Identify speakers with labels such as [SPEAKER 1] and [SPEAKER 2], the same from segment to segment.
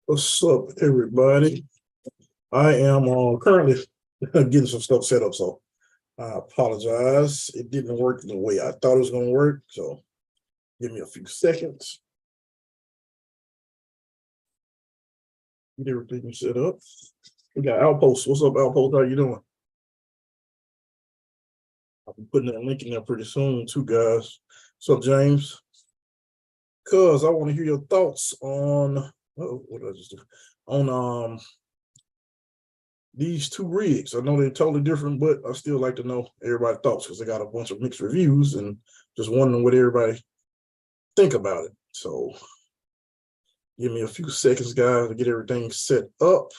[SPEAKER 1] What's up, everybody? I am currently getting some stuff set up, so I apologize. It didn't work the way I thought it was going to work, so give me a few seconds. Get everything set up. We got Outpost. What's up, Outpost? How you doing? I'll be putting that link in there pretty soon, too, guys. What's up, James? Cuz I want to hear your thoughts on what did I just do? On these two rigs. I know they're totally different, but I still like to know everybody's thoughts because I got a bunch of mixed reviews and just wondering what everybody think about it. So give me a few seconds, guys, to get everything set up.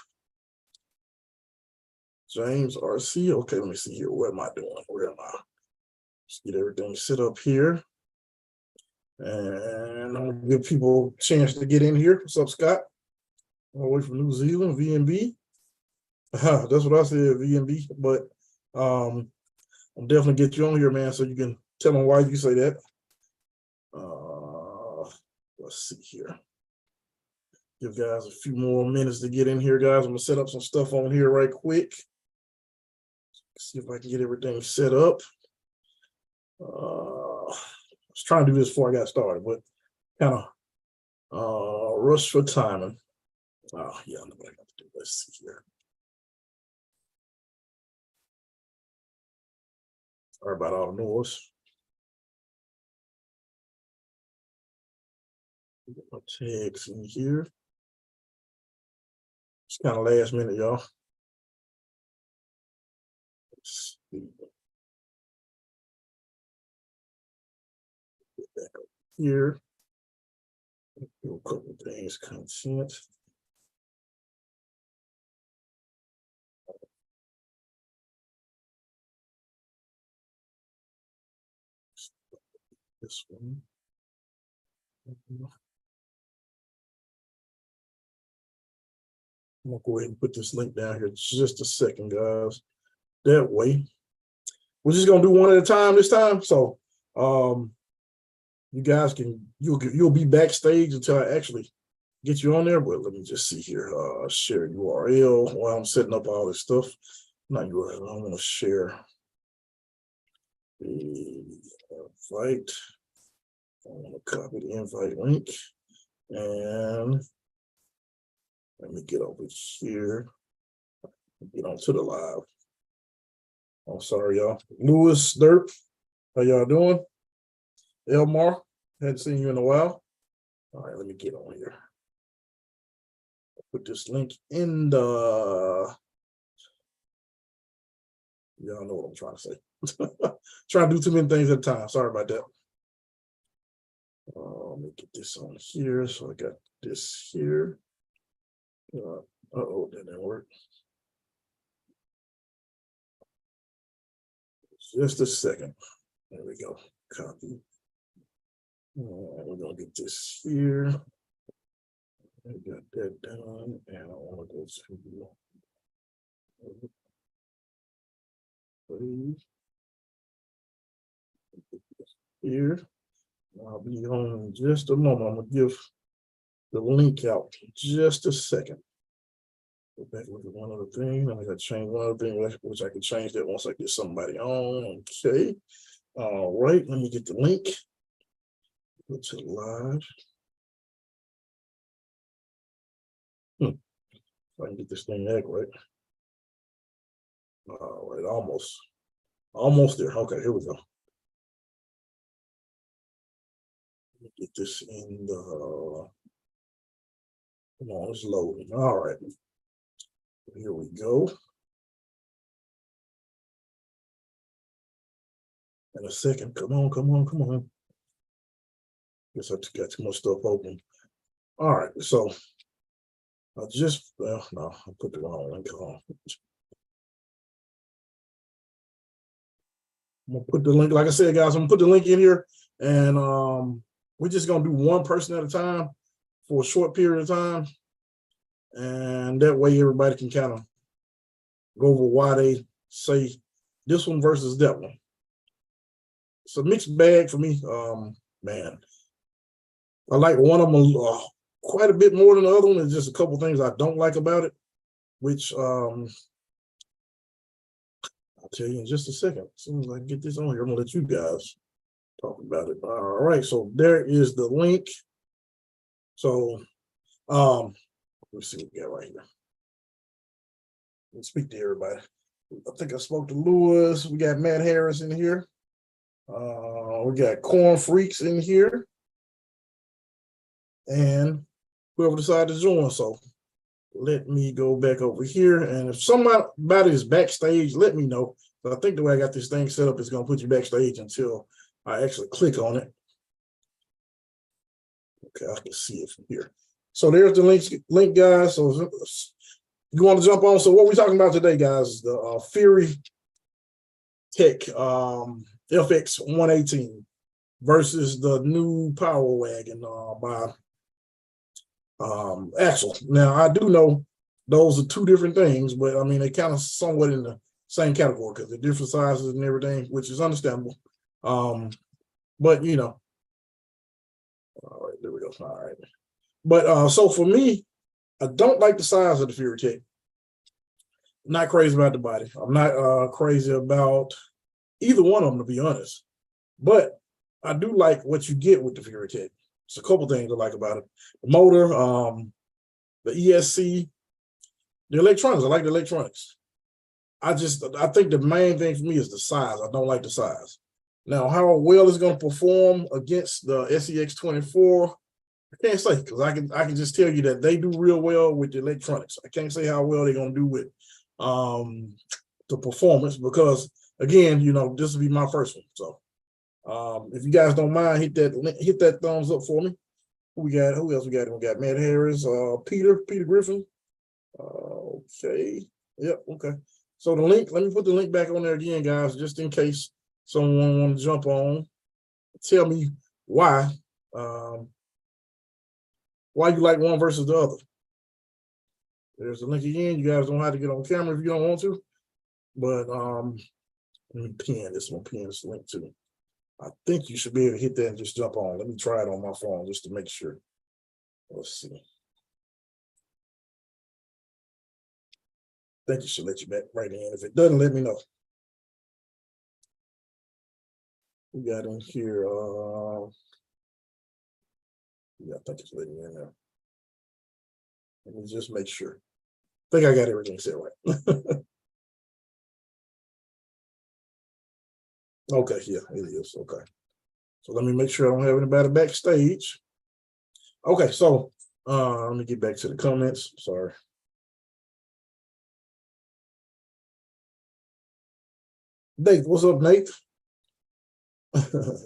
[SPEAKER 1] GNCRC. Okay, let me see here. What am I doing? Where am I? Let's get everything set up here. And I'll give people a chance to get in here. What's up, Scott? All the way from New Zealand, VNB. That's what I said, VNB. But I'm definitely get you on here, man, so you can tell them why you say that. Let's see here. Give guys a few more minutes to get in here, guys. I'm gonna set up some stuff on here right quick. See if I can get everything set up. I was trying to do this before I got started, but kind of rush for timing. Oh, yeah, I know what I got to do. Let's see here. Sorry about all the noise. Get my tags in here. It's kind of last minute, y'all. Let's see. Get back up here. Do a couple of things, consent. This one. I'm gonna go ahead and put this link down here just a second, guys. That way, we're just gonna do one at a time this time. So you guys you'll be backstage until I actually get you on there. But let me just see here. Share URL while I'm setting up all this stuff. Not URL, I'm gonna share the invite. I'm gonna copy the invite link and let me get over here. Get onto the live. I'm sorry, y'all. Lewis Derp, how y'all doing? Elmar, hadn't seen you in a while. All right, let me get on here. I'll put this link in the. Y'all know what I'm trying to say. Trying to do too many things at a time. Sorry about that. Let me get this on here. So I got this here. That didn't work. Just a second. There we go. Copy. We're gonna get this here. I got that done, and I want to go to here. I'll be on in just a moment. I'm gonna give the link out in just a second. Go back with one other thing. I gotta change one other thing, which I can change that once I get somebody on. Okay. All right, let me get the link. Go to live. If I can get this thing right. All right, almost there. Okay, here we go. Let me get this in the. Come on, it's loading. All right. Here we go. In a second. Come on. Guess I got too much stuff open. All right, so I just no, I put the wrong link on. I'm gonna put the link, like I said, guys, I'm gonna put the link in here, and we're just gonna do one person at a time for a short period of time. And that way everybody can kind of go over why they say this one versus that one. It's a mixed bag for me. Man, I like one of them quite a bit more than the other one. There's just a couple things I don't like about it, which I'll tell you in just a second. As soon as I get this on here, I'm gonna let you guys talk about it. All right, so there is the link. So let's see what we got right here. Let's speak to everybody. I think I spoke to Lewis. We got Matt Harris in here. We got Corn Freaks in here. And whoever decided to join. So let me go back over here. And if somebody is backstage, let me know. But I think the way I got this thing set up is going to put you backstage until I actually click on it. Okay, I can see it from here. So there's the link, guys. So you want to jump on? So what we're talking about today, guys, is the Furitek FX118 versus the new Power Wagon by Axle. Now, I do know those are two different things, but I mean, they kind of somewhat in the same category because they're different sizes and everything, which is understandable. But you know, all right, there we go. All right. But so for me, I don't like the size of the Furitek. Not crazy about the body. I'm not crazy about either one of them, to be honest. But I do like what you get with the Furitek. It's a couple things I like about it. The motor, the ESC, the electronics. I like the electronics. I think the main thing for me is the size. I don't like the size. Now, how well it's going to perform against the SCX24, I can't say, because I can just tell you that they do real well with the electronics. I can't say how well they're going to do with the performance because, again, you know, this will be my first one. So if you guys don't mind, hit that thumbs up for me. Who else we got? We got Matt Harris, Peter Griffin. Okay. Yep. Okay. So the link, let me put the link back on there again, guys, just in case someone want to jump on. Tell me why you like one versus the other. There's the link again. You guys don't have to get on camera if you don't want to. But let me pin this link too. I think you should be able to hit that and just jump on. Let me try it on my phone just to make sure. Let's see. I think you should let you back right in. If it doesn't, let me know. We got in here. Yeah, I think it's letting me in there. Let me just make sure. I think I got everything set right. Okay, yeah, it is. Okay. So let me make sure I don't have anybody backstage. Okay, so let me get back to the comments. Sorry. Nate, what's up, Nate?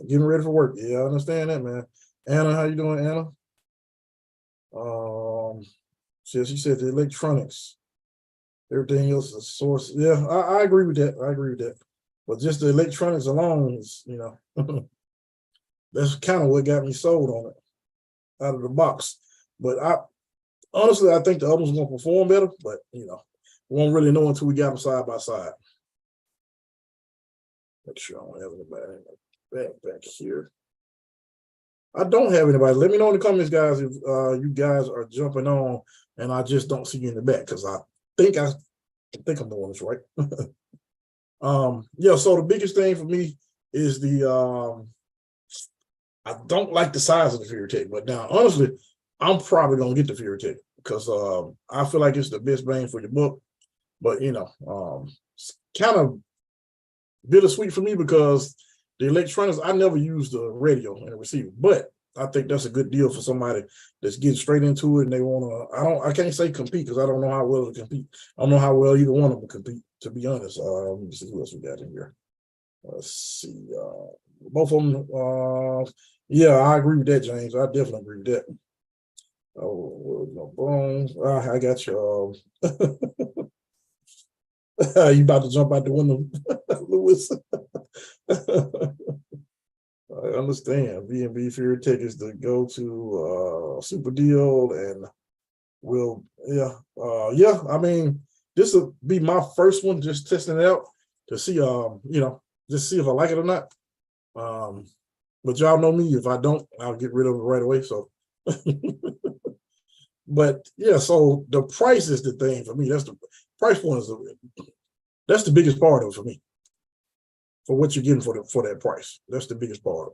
[SPEAKER 1] Getting ready for work. Yeah, I understand that, man. Anna, how you doing, Anna? She said the electronics. Everything else is a source. Yeah, I agree with that. I agree with that. But just the electronics alone is, you know, that's kind of what got me sold on it out of the box. But honestly, I think the other one's gonna perform better, but you know, we won't really know until we got them side by side. Make sure I don't have anybody in the back here. I don't have anybody. Let me know in the comments, guys, if you guys are jumping on and I just don't see you in the back, because I think I'm doing this right. Yeah, so the biggest thing for me is the I don't like the size of the Furitek, but now honestly, I'm probably gonna get the Furitek because I feel like it's the best bang for your buck. But you know, it's kind of bittersweet for me because the electronics, I never used the radio and the receiver, but I think that's a good deal for somebody that's getting straight into it and they want to, I can't say compete because I don't know how well to compete. I don't know how well either one of them compete, to be honest. Let me see who else we got in here. Let's see. Both of them, yeah, I agree with that, James. I definitely agree with that. Oh, no bones. I got you. You about to jump out the window, Lewis? I understand. B&B Furitek is the go-to super deal, and yeah. I mean, this will be my first one, just testing it out to see, you know, just see if I like it or not. But y'all know me. If I don't, I'll get rid of it right away. So, But yeah, so the price is the thing for me. That's the price point that's the biggest part of it for me. For what you're getting for that price. That's the biggest part.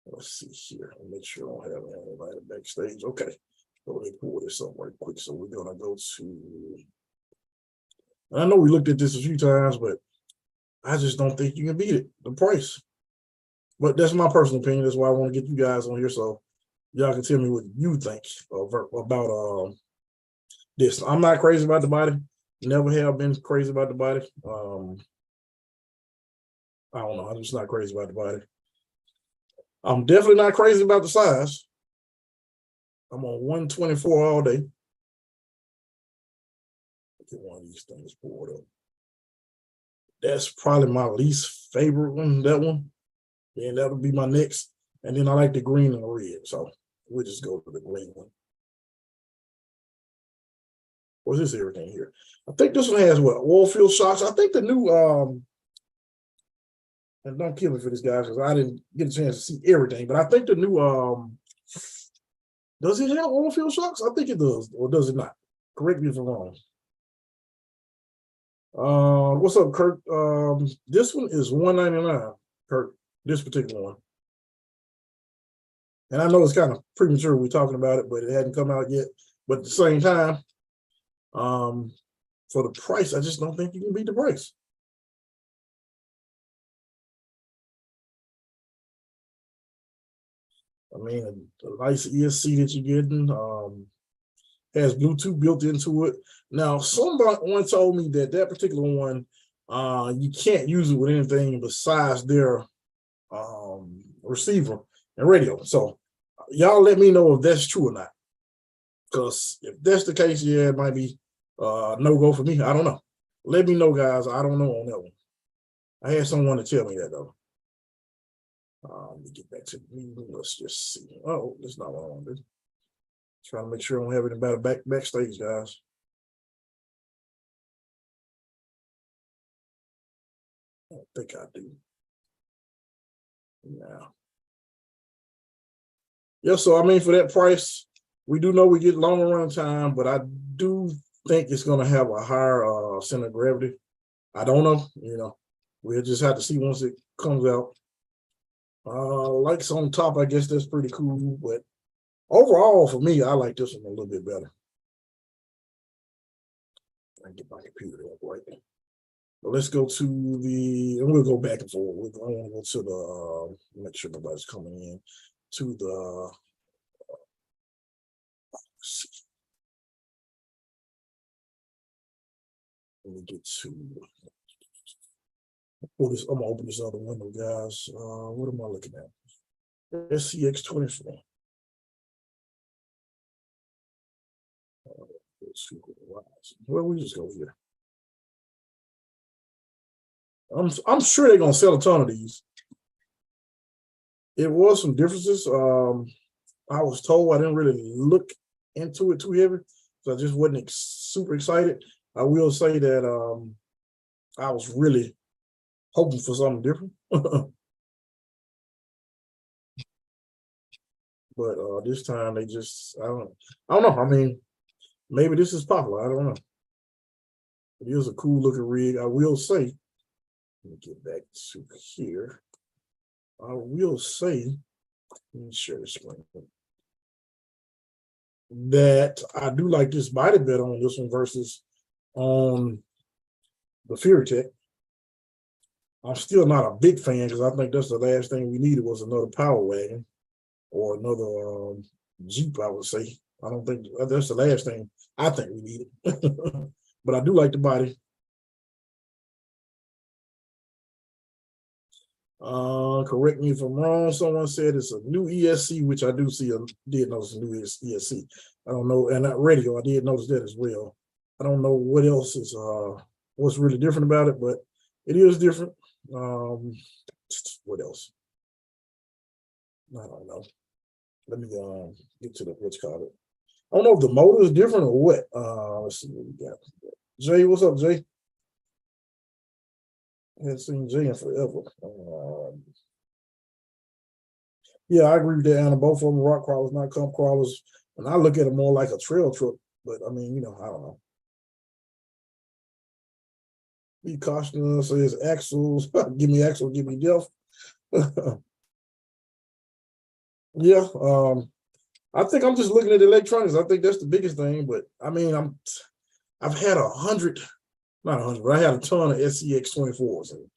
[SPEAKER 1] Let's see here. I'll make sure I don't have anybody backstage. Okay. So let me pull this up right quick. So we're gonna go to, I know we looked at this a few times, but I just don't think you can beat it, the price. But that's my personal opinion. That's why I want to get you guys on here so y'all can tell me what you think about this. I'm not crazy about the body. Never have been crazy about the body. I don't know. I'm just not crazy about the body. I'm definitely not crazy about the size. I'm on 124 all day. Get one of these things pulled up. That's probably my least favorite one, that one. And that would be my next. And then I like the green and the red. So we'll just go to the green one. What's this everything here? I think this one has what? Oil field shocks. I think the new and don't kill me for this, guys, because I didn't get a chance to see everything. But I think the new does it have oil field shocks? I think it does, or does it not? Correct me if I'm wrong. What's up, Kurt? This one is $199, Kurt. This particular one. And I know it's kind of premature we're talking about it, but it hadn't come out yet. But at the same time, for the price, I just don't think you can beat the price. I mean, a nice ESC that you're getting has Bluetooth built into it. Now, someone told me that that particular one, you can't use it with anything besides their receiver and radio. So y'all let me know if that's true or not. Because if that's the case, yeah, it might be no-go for me. I don't know. Let me know, guys. I don't know on that one. I had someone to tell me that, though. Let me get back to the meeting. Let's just see. Oh, that's not what I want to do. Trying to make sure I don't have anybody backstage, guys. I don't think I do. Yeah. Yeah, so I mean, for that price, we do know we get longer run time, but I do think it's going to have a higher center of gravity. I don't know, you know, we'll just have to see once it comes out. Lights on top, I guess that's pretty cool, but overall, for me, I like this one a little bit better. I can get my computer up right there. But let's go to the, and we'll go back and forth. We're going to go to the, make sure nobody's coming in, to the, let me get to, I'm going to open this other window, guys. What am I looking at? SCX24. Well, we just go here. I'm sure they're gonna sell a ton of these. It was some differences. I was told I didn't really look into it too heavy, so I just wasn't super excited. I will say that I was really hoping for something different. But this time they just I don't know. I mean, maybe this is popular. I don't know. It is a cool looking rig. I will say. Let me get back to here. I will say, let me share the screen, that I do like this body better on this one versus on the Furitek. I'm still not a big fan because I think that's the last thing we needed was another power wagon or another Jeep, I would say. I don't think that's the last thing I think we needed. But I do like the body. Correct me if I'm wrong. Someone said it's a new ESC, which I do see. Did notice a new ESC. I don't know, and that radio, I did notice that as well. I don't know what else is what's really different about it, but it is different. What else? I don't know. Let me get to the what's called it. I don't know if the motor is different or what. Let's see what we got. Jay, what's up, Jay? I haven't seen Jay in forever. Yeah, I agree with that, Anna. Both of them rock crawlers, not comp crawlers. And I look at it more like a trail truck, but I mean, you know, I don't know. Be cautious, says axles. Give me axle, give me death. Yeah, I think I'm just looking at electronics. I think that's the biggest thing. But I mean, I've had 100, not 100, but I had a ton of SCX24s, and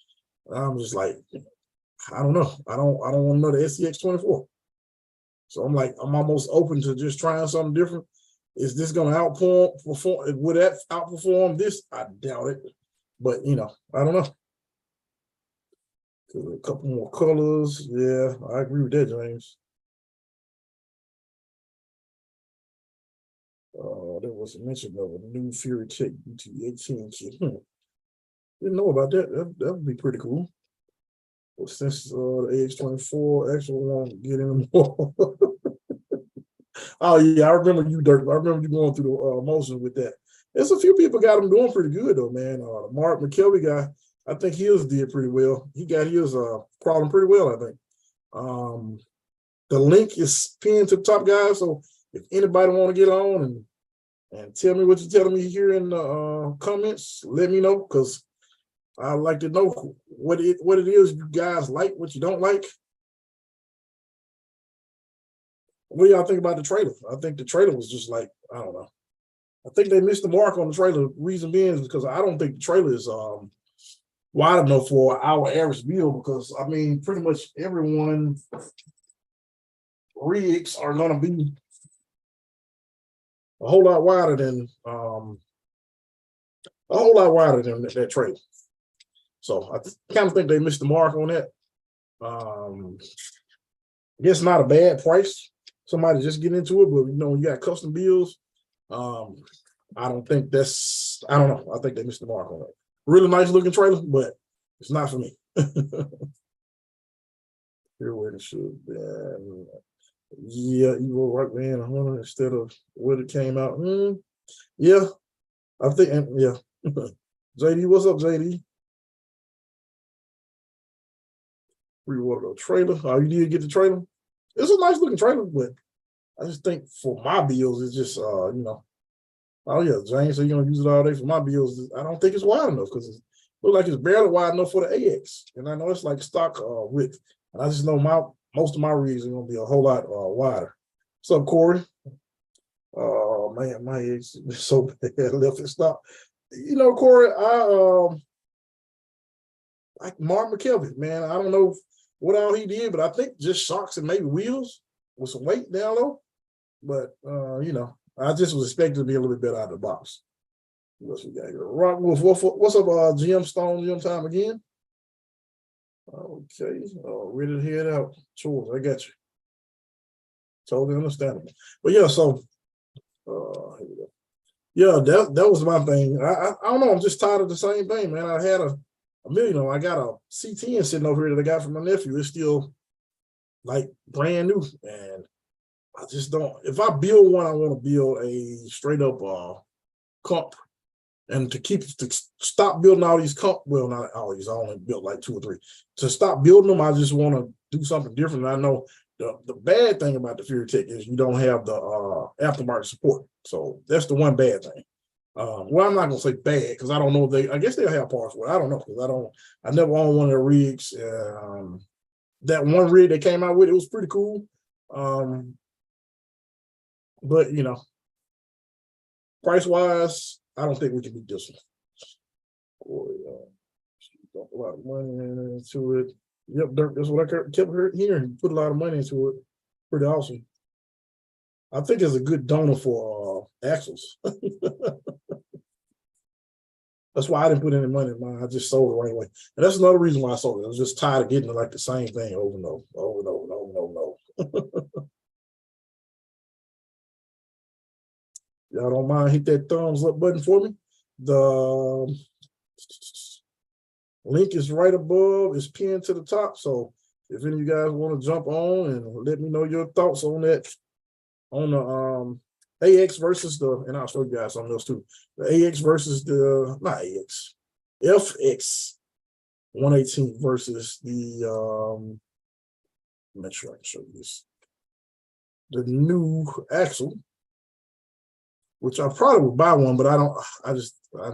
[SPEAKER 1] I'm just like, I don't know. I don't want another SCX24. So I'm like, I'm almost open to just trying something different. Is this going to outperform? Would that outperform this? I doubt it. But you know, I don't know. A couple more colors. Yeah, I agree with that, James. There was a mention of a new Furitek GNCRC kit. Didn't know about that. That would be pretty cool. Well, since the AX24 actually won't get any more. Oh yeah, I remember you, Dirk. I remember you going through the motions with that. There's a few people got him doing pretty good though, man. Mark McKelvey guy, I think his did pretty well. He got his problem pretty well, I think. The link is pinned to the top, guys. So if anybody want to get on and tell me what you're telling me here in the comments, let me know, because I'd like to know what it is you guys like, what you don't like. What do y'all think about the trailer? I think the trailer was just like, I don't know. I think they missed the mark on the trailer. Reason being is because I don't think the trailer is wide enough for our average build, because I mean, pretty much everyone rigs are going to be a whole lot wider than that trailer. So I kind of think they missed the mark on that. It's not a bad price. Somebody just get into it, but you know, you got custom builds. I don't think that's, I don't know. I think they missed the mark on it. Really nice looking trailer, but it's not for me. Here where it should be. Yeah, you were right, man. 100 instead of what it came out. Yeah, I think, yeah. JD, what's up, JD? Reorder the trailer. Oh, you did get the trailer? It's a nice looking trailer, but I just think for my bills, it's just, you know, oh yeah, James, so you're gonna use it all day for my bills. I don't think it's wide enough, because it looks like it's barely wide enough for the AX. And I know it's like stock width. And I just know most of my rigs are gonna be a whole lot wider. What's up, Corey? Oh man, my AX is so bad, left and stop. You know, Corey, I like Mark McKelvey, man. I don't know what all he did, but I think just shocks and maybe wheels with some weight down low. But you know, I just was expecting to be a little bit better out of the box. What else we got here? Rock Wolf, what's up, GM Stone, GM time again? Okay, ready to head out. Chores, I got you. Totally understandable. But yeah, so here we go. Yeah, that was my thing. I don't know. I'm just tired of the same thing, man. I had a million. I got a C10 sitting over here that I got from my nephew. It's still like brand new, and I just don't. If I build one, I want to build a straight up comp, and to stop building all these comp. Well, not all these. I only built like 2 or 3. To stop building them, I just want to do something different. And I know the bad thing about the FuryTech is you don't have the aftermarket support. So that's the one bad thing. Well, I'm not gonna say bad, because I don't know if I guess they'll have parts for it. I don't know, because I never owned one of their rigs. That one rig they came out with, it was pretty cool. But you know, price wise, I don't think we can beat this one. A lot of money into it. Yep, Dirk, that's what I kept hearing. Put a lot of money into it. Pretty awesome. I think it's a good donor for axles. That's why I didn't put any money in mine. I just sold it right away. And that's another reason why I sold it. I was just tired of getting like the same thing over and over, over and over and over and over and over. Y'all don't mind, hit that thumbs up button for me. The link is right above. It's pinned to the top. So if any of you guys want to jump on and let me know your thoughts on that, on the AX versus the, and I'll show you guys something else too. The AX versus the, not AX, FX118 versus the, make sure I can show you this. The new axle which I probably would buy one, but I don't. I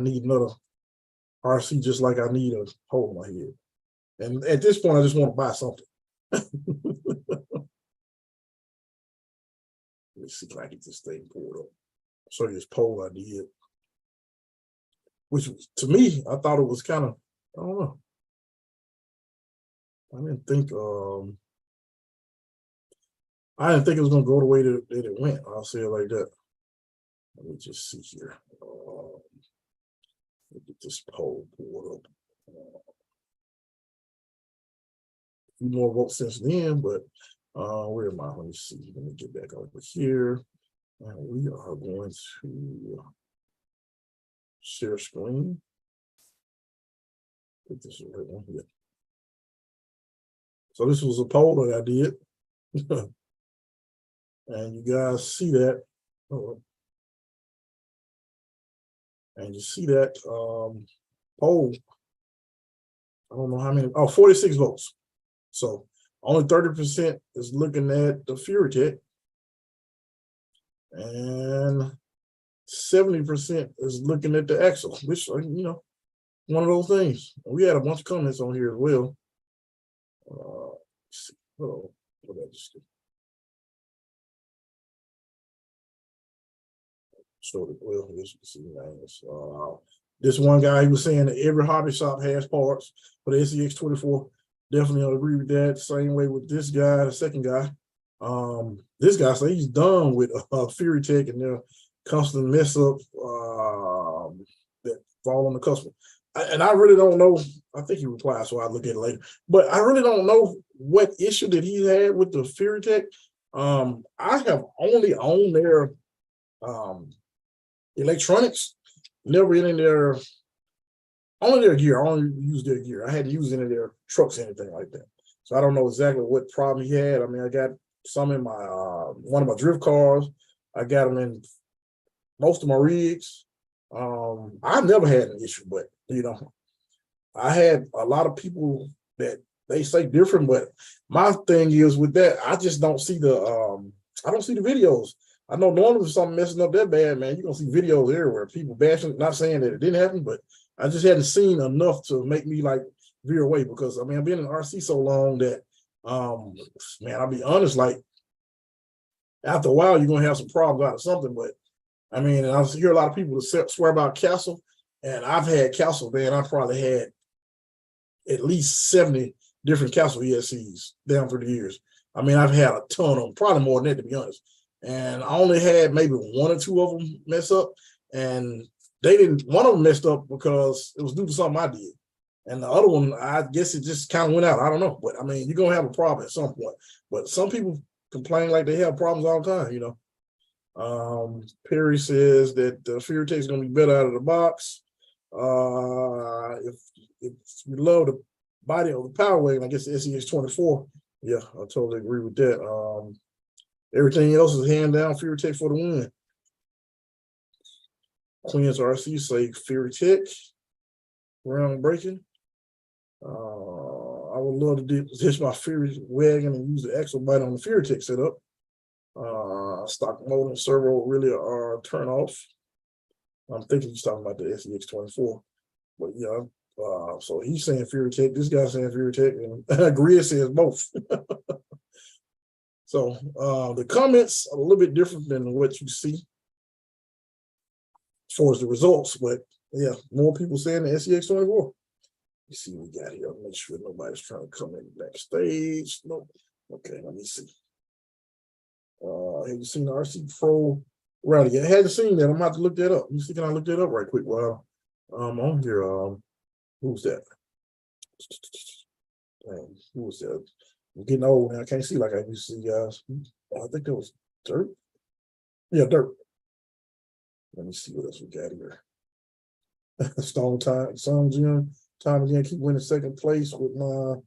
[SPEAKER 1] need another RC just like I need a hole in my head. And at this point, I just want to buy something. Let's see if I can get this thing pulled up. Show you this poll I did, which to me, I thought it was kind of, I don't know. I didn't think it was going to go the way that it went. I'll say it like that. Let me just see here. Let me get this poll pulled up. A few more votes since then, but where am I? Let me see. Let me get back over here. And we are going to share screen. I think this is the right one here. So this was a poll that I did. And you guys see that. And you see that poll. I don't know how many. Oh, 46 votes. So only 30% is looking at the FuryTech. And 70% is looking at the axle, which, you know, one of those things. We had a bunch of comments on here as well. Let's see. Oh, what did I just do? Showed it well. As you can see, names. This one guy, he was saying that every hobby shop has parts for the SCX24. Definitely agree with that. Same way with this guy, the second guy. This guy said he's done with FuryTech and their custom mess up that fall on the customer. And I really don't know. I think he replied, so I'll look at it later. But I really don't know what issue that he had with the FuryTech. I have only owned their electronics, never in their, only their gear. I only use their gear. I hadn't used any of their trucks or anything like that. So I don't know exactly what problem he had. I mean, I got some in my one of my drift cars. I got them in most of my rigs. I've never had an issue, but you know, I had a lot of people that they say different, but my thing is with that, I just don't see the I don't see the videos. I know normally if something messing up that bad, man, you're gonna see videos everywhere, people bashing, not saying that it didn't happen, but I just hadn't seen enough to make me like veer away, because I mean, I've been in RC so long that man, I'll be honest, like after a while you're gonna have some problems out of something. But I mean, I hear a lot of people that swear about Castle, and I've had Castle, man, I probably had at least 70 different Castle ESCs down through the years. I mean, I've had a ton of them, probably more than that, to be honest. And I only had maybe one or two of them mess up, and they didn't. One of them messed up because it was due to something I did, and the other one, I guess it just kind of went out. I don't know, but I mean, you're gonna have a problem at some point. But some people complain like they have problems all the time, you know. Perry says that the FuryTech is gonna be better out of the box. If you love the body of the Power Wagon, I guess the SCX24. Yeah, I totally agree with that. Everything else is hand down FuryTech for the win. GNCRC say FuryTech, groundbreaking. I would love to ditch my Fury wagon and use the axle bite on the FuryTech setup. Stock mode and servo really are turn off. I'm thinking he's talking about the SCX24, but yeah. So he's saying FuryTech, this guy's saying FuryTech, and Grid says both. So the comments are a little bit different than what you see as far as the results, but yeah, more people saying the SCX24. Let's see what we got here. I'll make sure nobody's trying to come in backstage. No. Okay, let me see. Have you seen the RC Pro Rally? I hadn't seen that. I'm about to look that up. Let me see, can I look that up right quick while I'm on here? Who's that? Who was that? I'm getting old now. I can't see like I used to see, guys. I think that was Dirt. Yeah, Dirt. Let me see what else we got here. Stone Time, Song Jim, time again, keep winning second place with my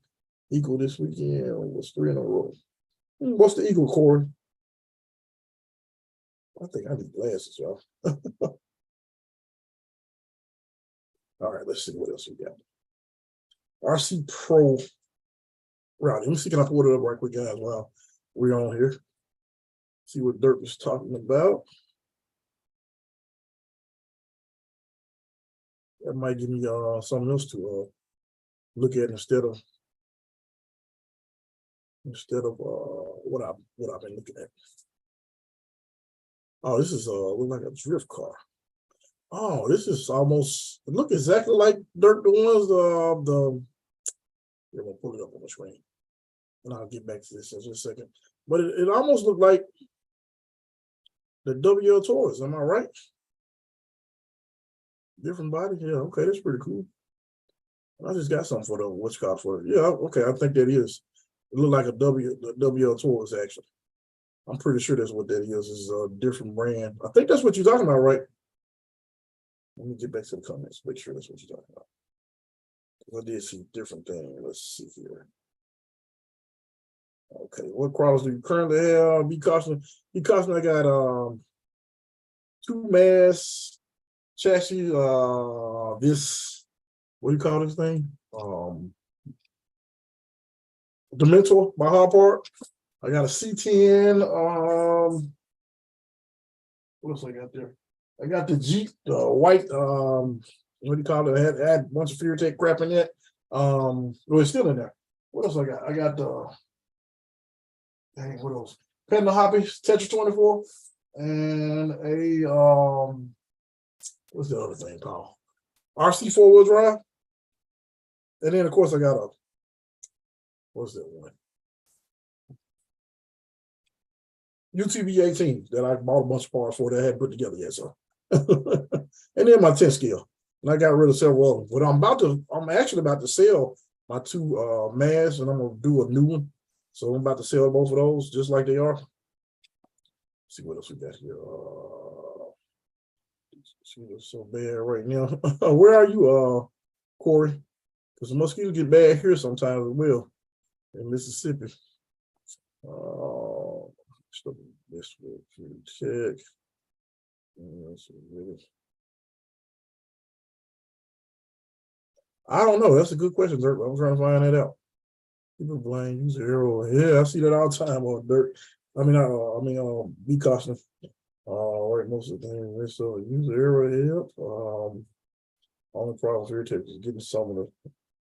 [SPEAKER 1] equal this weekend. What's 3 in a row? What's the equal, Corey? I think I need glasses, y'all. All right, let's see what else we got. RC Pro Rally. Let me see, can I pull it up right quick, guys, while we're on here. See what Dirt was talking about. That might give me something else to look at instead of what I've been looking at. Oh, this is look like a drift car. Oh, this is almost look exactly like the ones I'm gonna pull it up on the screen, and I'll get back to this in just a second. But it almost looked like the WL Taurus. Am I right? Different body. Yeah. Okay, that's pretty cool. I just got something for the what's called for it. Yeah. Okay, I think that is. It looked like the WL Taurus actually. I'm pretty sure that's what that is. Is a different brand. I think that's what you're talking about, right? Let me get back to the comments. Make sure that's what you're talking about. I did see different things. Let's see here. Okay, what crawlers do you currently have? Be caution. I got 2 mass chassis. This what do you call this thing? The Mentor, my hard part. I got a C10. What else I got there? I got the Jeep, the white. What do you call it? I had a bunch of FuryTech crap in it. Well, it's still in there. What else I got? I got the. Dang, what else? Pendle Hoppies, Tetra 24, and a what's the other thing called? RC 4-wheel drive. And then of course I got a what's that one? UTV 18 that I bought a bunch of parts for that I hadn't put together yet. So and then my 10 scale. And I got rid of several of them. But I'm actually about to sell my 2 MAS, and I'm gonna do a new one. So I'm about to sell both of those just like they are. Let's see what else we got here. See what's so bad right now. Where are you, Corey? Because the mosquitoes get bad here sometimes as well in Mississippi. This will check. I don't know. That's a good question, Dirk. I'm trying to find that out. People blame user error. Yeah, I see that all the time on Dirk. Be cautious. Right, most of the things. So user error help. Only problem with FuryTech is getting some of the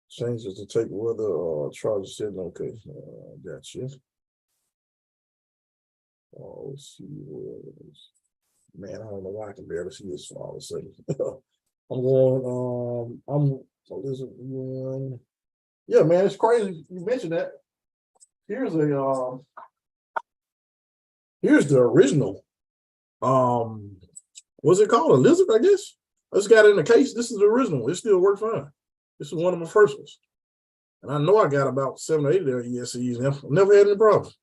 [SPEAKER 1] changes to take whether charges said okay. Gotcha. Let's see. Man, I don't know why I can barely see this all of a sudden. I'm going. Yeah, man, it's crazy. You mentioned that. Here's the original. What's it called? A lizard, I guess. I just got it in the case. This is the original. It still works fine. This is one of my first ones. And I know I got about 7 or 8 of their ESCs now. I've never had any problems.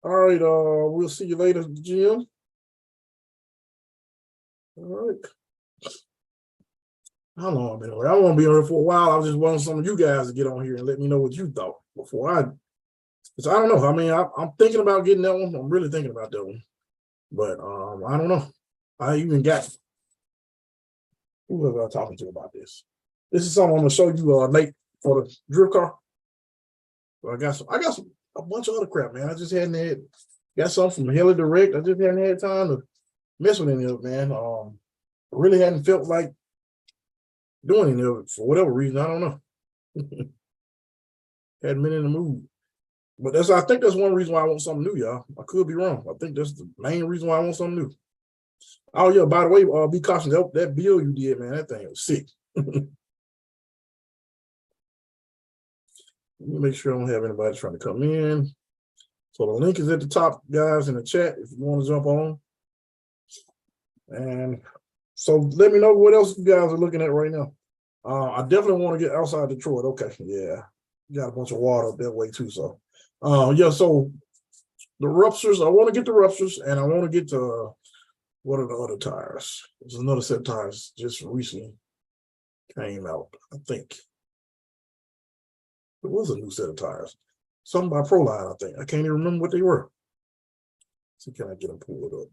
[SPEAKER 1] All right, we'll see you later at the gym. All right. How long I've been on? I won't be on here for a while. I just wanted some of you guys to get on here and let me know what you thought before because I don't know. I mean, I'm thinking about getting that one. I'm really thinking about that one. But I don't know. I even got who was I talking to about this? This is something I'm gonna show you late for the drift car. So I got a bunch of other crap, man. I just hadn't got something from Heli Direct. I just hadn't had time to mess with any of it, man. Really hadn't felt like doing any of it for whatever reason. I don't know. Hadn't been in the mood. But I think that's one reason why I want something new, y'all. I could be wrong. I think that's the main reason why I want something new. Oh yeah, by the way, be cautious. That bill you did, man, that thing was sick. Let me make sure I don't have anybody trying to come in. So the link is at the top, guys, in the chat if you want to jump on. And so let me know what else you guys are looking at right now. I definitely want to get outside Detroit. Okay, yeah. Got a bunch of water up that way too. So yeah, so the ruptures, I want to get the ruptures, and I want to get to what are the other tires? There's another set of tires just recently came out, I think. It was a new set of tires. Something by Proline, I think. I can't even remember what they were. Let's see, can I get them pulled up?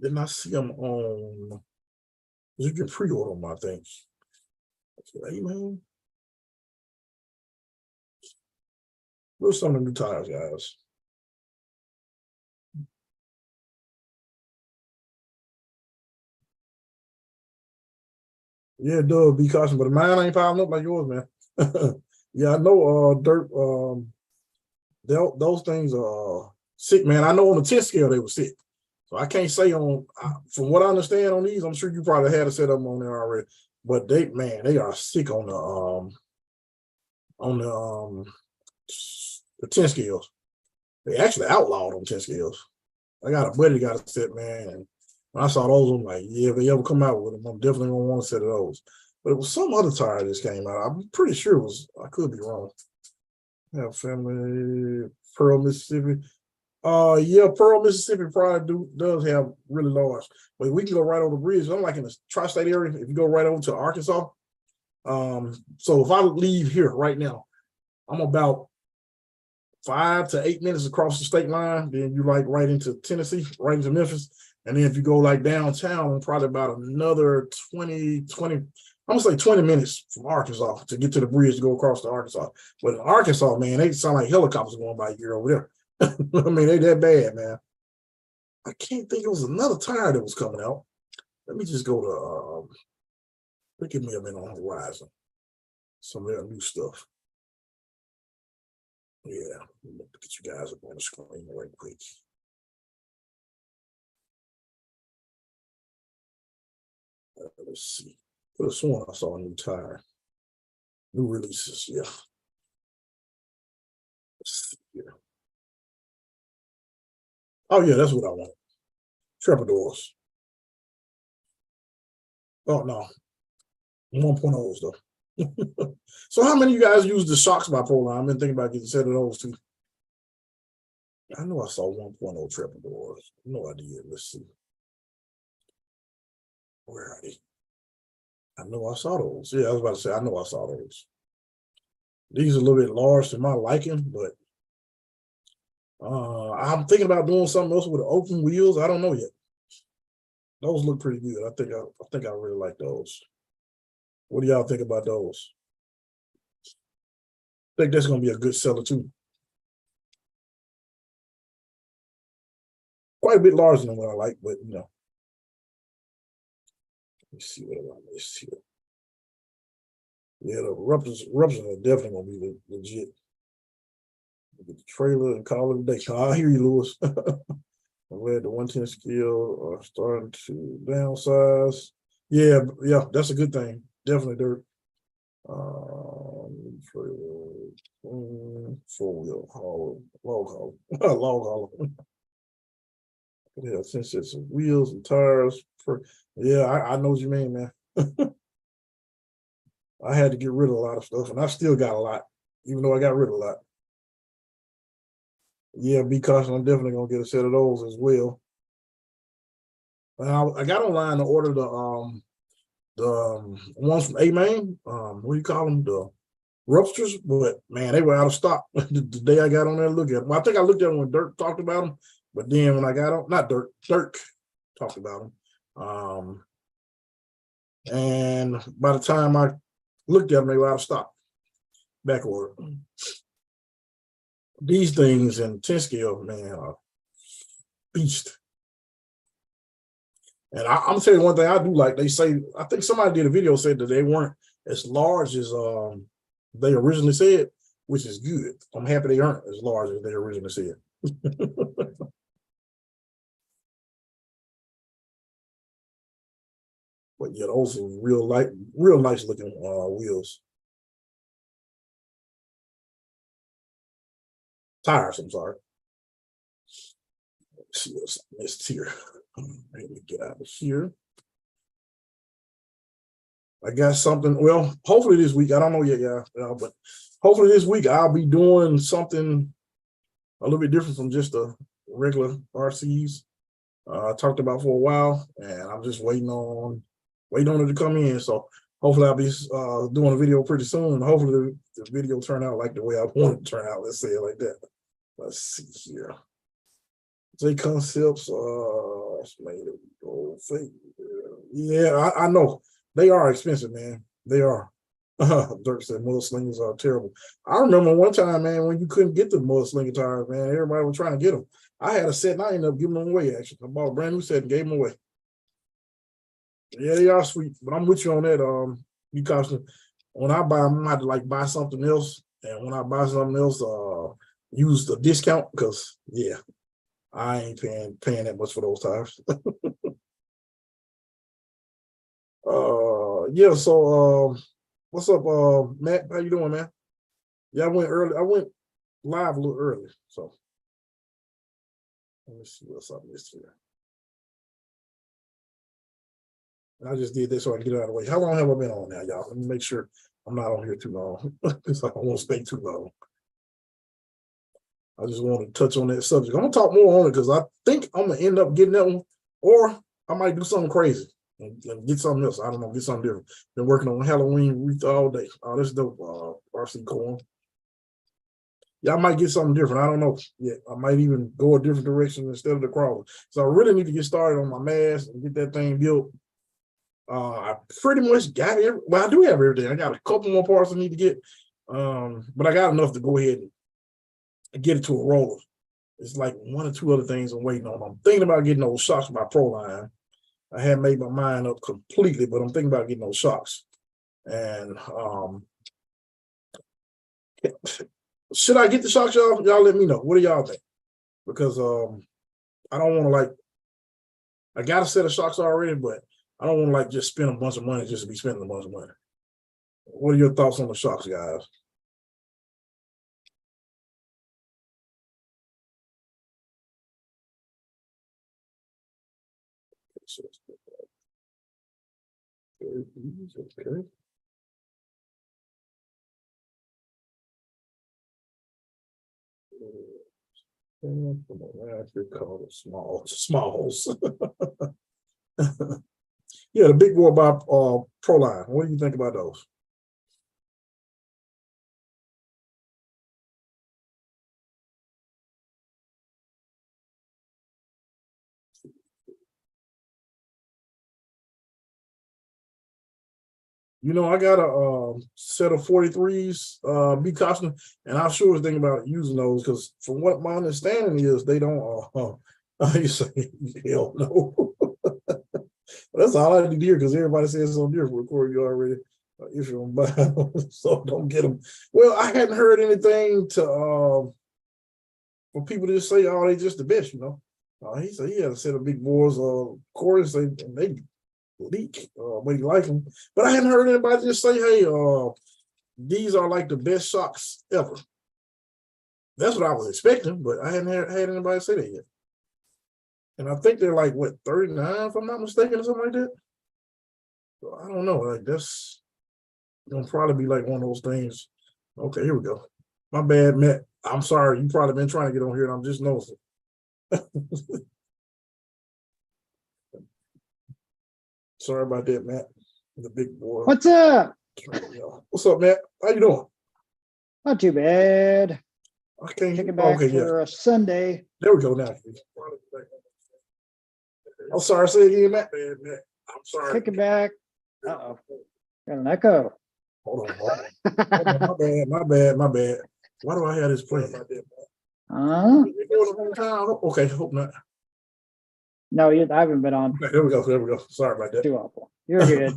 [SPEAKER 1] Didn't I see them on? You can pre-order them, I think. Hey, man. Where's some of the new tires, guys? Yeah, it does. Be cautious, but mine ain't piling up like yours, man. Yeah, I know. Dirt. Those things are sick, man. I know on the 10 scale they were sick. So I can't say from what I understand on these, I'm sure you probably had a setup on there already. But they are sick on the 10 scales. They actually outlawed on 10 scales. I got a buddy that got a set, man. And when I saw those, I'm like, yeah, if they ever come out with them, I'm definitely gonna want a set of those. But it was some other tire that came out. I'm pretty sure it was, I could be wrong. Yeah, family, Pearl, Mississippi. Yeah, Pearl, Mississippi probably does have really large. But we can go right over the bridge. I'm like in the tri-state area. If you go right over to Arkansas, so if I leave here right now, I'm about 5 to 8 minutes across the state line. Then you like right into Tennessee, right into Memphis. And then if you go like downtown, probably about another 20, I'm gonna say 20 minutes from Arkansas to get to the bridge to go across to Arkansas. But in Arkansas, man, they sound like helicopters going by here over there. I mean, they that bad, man. I can't think it was another tire that was coming out. Let me just go to give me a minute on the horizon. Some of their new stuff. Yeah, let me get you guys up on the screen right quick. Let's see. Could have sworn I saw a new tire. New releases, yeah. Let's see here. Oh yeah, that's what I want. Trapdoors. Oh no. 1.0s though. So how many of you guys use the shocks bipolar? I've been thinking about getting a set of those too. I know I saw 1.0 trapdoors. No idea. Let's see. Where are they? I know I saw those. Yeah, I was about to say, I know I saw those. These are a little bit large to my liking, but I'm thinking about doing something else with the open wheels. I don't know yet. Those look pretty good. I think I really like those. What do y'all think about those? I think that's gonna be a good seller too. Quite a bit larger than what I like, but you know. Let me see what I missed here. Yeah, the ruptures are definitely gonna be legit. Get the trailer and call it a day. I hear you, Lewis. I'm glad the 110 scale are starting to downsize. Yeah, that's a good thing. Definitely dirt. Trailer, 4-wheel haul, log haul, log haul. Yeah, 10 sets of wheels and tires. Yeah, I know what you mean, man. I had to get rid of a lot of stuff, and I still got a lot, even though I got rid of a lot. Yeah, because I'm definitely gonna get a set of those as well. I got online to order the ones from A-Main. What do you call them? The Rupsters, but man, they were out of stock the day I got on there to look at them. Well, I think I looked at them when Dirk talked about them, but then when I got on, not Dirk talked about them. And by the time I looked at them, they were out of stock. Back order. These things in 10 scale, man, are beast. And I'm gonna tell you one thing I do like. They say, I think somebody did a video said that they weren't as large as they originally said, which is good. I'm happy they aren't as large as they originally said. But yeah, those are real nice looking wheels. Tires, I'm sorry. Let's see what's missed here. Let me get out of here. I got something. Well, hopefully this week. I don't know yet, but hopefully this week I'll be doing something a little bit different from just the regular RCs I talked about for a while, and I'm just waiting on it to come in. So hopefully I'll be doing a video pretty soon, and hopefully the video turn out like the way I want it to turn out. Let's say it like that. Let's see here. J Concepts, made it go fake. Yeah, I know they are expensive, man. They are. Dirk said mudslingers are terrible. I remember one time, man, when you couldn't get the mudslinger tires, man, everybody was trying to get them. I had a set and I ended up giving them away, actually. I bought a brand new set and gave them away. Yeah, they are sweet, but I'm with you on that. Because when I buy them, I might like buy something else, and when I buy something else, use the discount because yeah, I ain't paying that much for those tires. Yeah. So, what's up, Matt? How you doing, man? Yeah, I went early. I went live a little early, so let me see what's up this here. And I just did this so I can get it out of the way. How long have I been on now, y'all? Let me make sure I'm not on here too long because I don't want to stay too long. I just want to touch on that subject. I'm gonna talk more on it because I think I'm gonna end up getting that one, or I might do something crazy and get something else. I don't know, get something different. Been working on Halloween wreath all day. Oh, that's dope. RC corn. Yeah, I might get something different. I don't know. Yeah, I might even go a different direction instead of the crawler. So I really need to get started on my mask and get that thing built. I pretty much got it. Well, I do have everything. I got a couple more parts I need to get, but I got enough to go ahead and get it to a roller. It's like one or two other things I'm waiting on. I'm thinking about getting those shocks for my Pro line. I haven't made my mind up completely, but I'm thinking about getting those shocks. And should I get the shocks, y'all? Y'all let me know. What do y'all think? Because I don't want to like. I got a set of shocks already, but I don't want to like just spend a bunch of money just to be spending a bunch of money. What are your thoughts on the shocks, guys? Okay. Call it smalls. Yeah, the big boy by Pro line. What do you think about those? You know, I got a set of 43s, B custom, and I sure was thinking about using those because from what my understanding is, they don't you say hell no. That's all I need to hear because everybody says something different. Record you already. If you don't buy them, so don't get them. Well, I hadn't heard anything to for people to just say, "Oh, they just the best," you know. He said he had a set of big boys, chorus, and they leak, but he liked them. But I hadn't heard anybody just say, "Hey, these are like the best shocks ever." That's what I was expecting, but I hadn't had anybody say that yet. And I think they're like what 39, if I'm not mistaken, or something like that. So I don't know. Like that's gonna probably be like one of those things. Okay, here we go. My bad, Matt. I'm sorry. You probably been trying to get on here, and I'm just noticing. Sorry about that, Matt. The big boy.
[SPEAKER 2] What's up?
[SPEAKER 1] What's up, Matt? How you doing?
[SPEAKER 2] Not too bad.
[SPEAKER 1] I can't
[SPEAKER 2] Kicking back for a Sunday.
[SPEAKER 1] There we go now. I'm sorry. Say it again, Matt. I'm sorry.
[SPEAKER 2] Kicking back. Uh-oh. Got an echo.
[SPEAKER 1] Hold on. My bad. Why do I have this playing? Okay, hope not.
[SPEAKER 2] No, I haven't been on.
[SPEAKER 1] Okay, there we go. Sorry about that.
[SPEAKER 2] Too awful. You're good.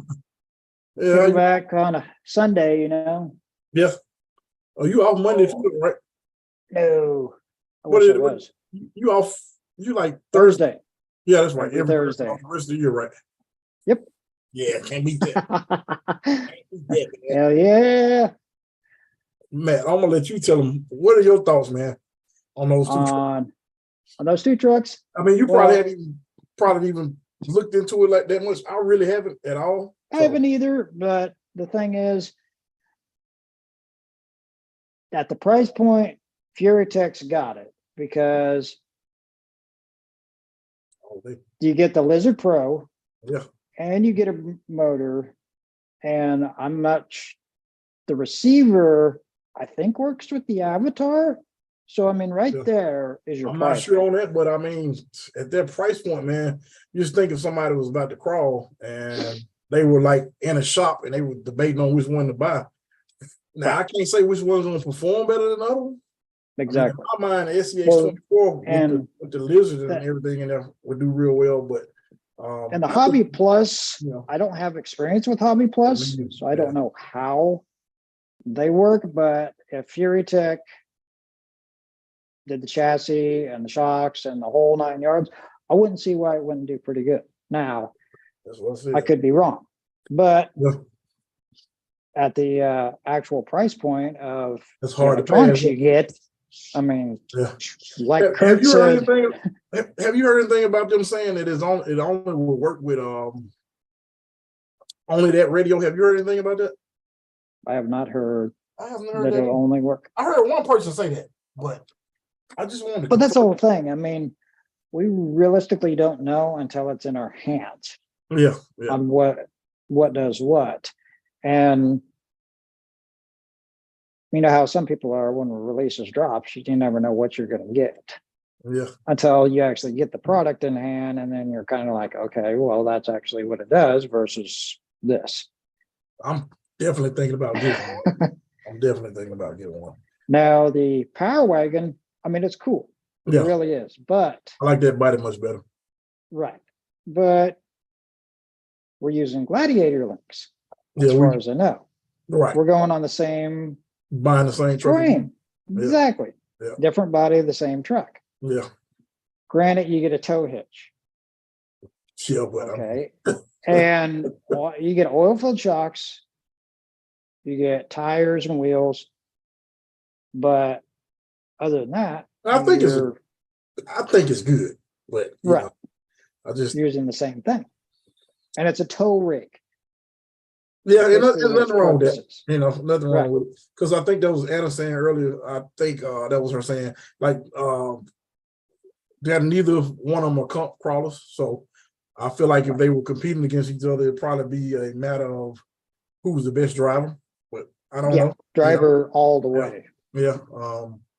[SPEAKER 1] Yeah,
[SPEAKER 2] Kicking back on a Sunday, you know.
[SPEAKER 1] Yeah. Oh, you off Monday too, right?
[SPEAKER 2] No. I wish it was.
[SPEAKER 1] You off? You like
[SPEAKER 2] Thursday?
[SPEAKER 1] Yeah, that's right. Every
[SPEAKER 2] Thursday.
[SPEAKER 1] The rest of the year, right?
[SPEAKER 2] Yep.
[SPEAKER 1] Yeah, can't beat that.
[SPEAKER 2] Hell yeah.
[SPEAKER 1] Matt, I'm gonna let you tell them. What are your thoughts, man, on those two trucks?
[SPEAKER 2] On those two trucks?
[SPEAKER 1] I mean, you probably haven't even looked into it like that much. I really haven't at all.
[SPEAKER 2] I haven't either, but the thing is, at the price point, FuryTech's got it because you get the Lizard Pro,
[SPEAKER 1] yeah,
[SPEAKER 2] and you get a motor, and the receiver, I think, works with the Avatar. So, I mean, there is your
[SPEAKER 1] I'm
[SPEAKER 2] price.
[SPEAKER 1] not sure on that, but I mean, at that price point, man, you just think if somebody was about to crawl and they were like in a shop and they were debating on which one to buy. Now, I can't say which one's going to perform better than the other one.
[SPEAKER 2] Exactly.
[SPEAKER 1] I mean, in my mind, the SCX24 with the Lizard and everything in there would do real well, but
[SPEAKER 2] And the Hobby Plus,
[SPEAKER 1] you know,
[SPEAKER 2] I don't have experience with Hobby Plus, so I don't know how they work, but if FuryTech did the chassis and the shocks and the whole 9 yards, I wouldn't see why it wouldn't do pretty good. Now,
[SPEAKER 1] that's what I said.
[SPEAKER 2] I could be wrong, but
[SPEAKER 1] Yeah,
[SPEAKER 2] at the actual price point of
[SPEAKER 1] it's
[SPEAKER 2] the
[SPEAKER 1] hard to
[SPEAKER 2] electronics
[SPEAKER 1] pass.
[SPEAKER 2] you get, I mean,
[SPEAKER 1] Yeah.
[SPEAKER 2] like
[SPEAKER 1] Have
[SPEAKER 2] Kurt
[SPEAKER 1] you heard
[SPEAKER 2] said,
[SPEAKER 1] anything? Have you heard anything about them saying that it only will work with only that radio? Have you heard anything about that?
[SPEAKER 2] I have not heard
[SPEAKER 1] I haven't heard
[SPEAKER 2] that
[SPEAKER 1] that.
[SPEAKER 2] it'll only work.
[SPEAKER 1] I heard one person say that, but I just wanted to.
[SPEAKER 2] But that's the whole thing. I mean, we realistically don't know until it's in our hands
[SPEAKER 1] Yeah.
[SPEAKER 2] on what does what. And you know how some people are when releases drops, you never know what you're going to get
[SPEAKER 1] Yeah.
[SPEAKER 2] until you actually get the product in hand. And then you're kind of like, okay, well, that's actually what it does versus this.
[SPEAKER 1] I'm definitely thinking about getting one. I'm definitely thinking about getting one.
[SPEAKER 2] Now, the Power Wagon, I mean, it's cool. It
[SPEAKER 1] Yeah.
[SPEAKER 2] really is. But
[SPEAKER 1] I like that body much better.
[SPEAKER 2] right. But we're using Gladiator links
[SPEAKER 1] Yeah,
[SPEAKER 2] as far as I know.
[SPEAKER 1] right.
[SPEAKER 2] We're going on the same
[SPEAKER 1] Buying the same truck.
[SPEAKER 2] frame.
[SPEAKER 1] Yeah.
[SPEAKER 2] Exactly.
[SPEAKER 1] Yeah.
[SPEAKER 2] Different body of the same truck.
[SPEAKER 1] Yeah.
[SPEAKER 2] Granted, you get a tow hitch.
[SPEAKER 1] Yeah, but
[SPEAKER 2] Okay. And you get oil-filled shocks. You get tires and wheels. But other than that,
[SPEAKER 1] I think
[SPEAKER 2] you're
[SPEAKER 1] it's good. But you
[SPEAKER 2] right.
[SPEAKER 1] know, I just
[SPEAKER 2] Using the same thing. And it's a tow rig.
[SPEAKER 1] yeah, and
[SPEAKER 2] Basically what
[SPEAKER 1] nothing
[SPEAKER 2] its
[SPEAKER 1] wrong with
[SPEAKER 2] purpose
[SPEAKER 1] that.
[SPEAKER 2] is.
[SPEAKER 1] You know, nothing
[SPEAKER 2] Right.
[SPEAKER 1] wrong with it. Because I think that was Anna saying earlier. I think that was her saying, like, that neither one of them are crawlers. So I feel like if they were competing against each other, it'd probably be a matter of who's the best driver. But I don't know.
[SPEAKER 2] Driver all the way.
[SPEAKER 1] Yeah.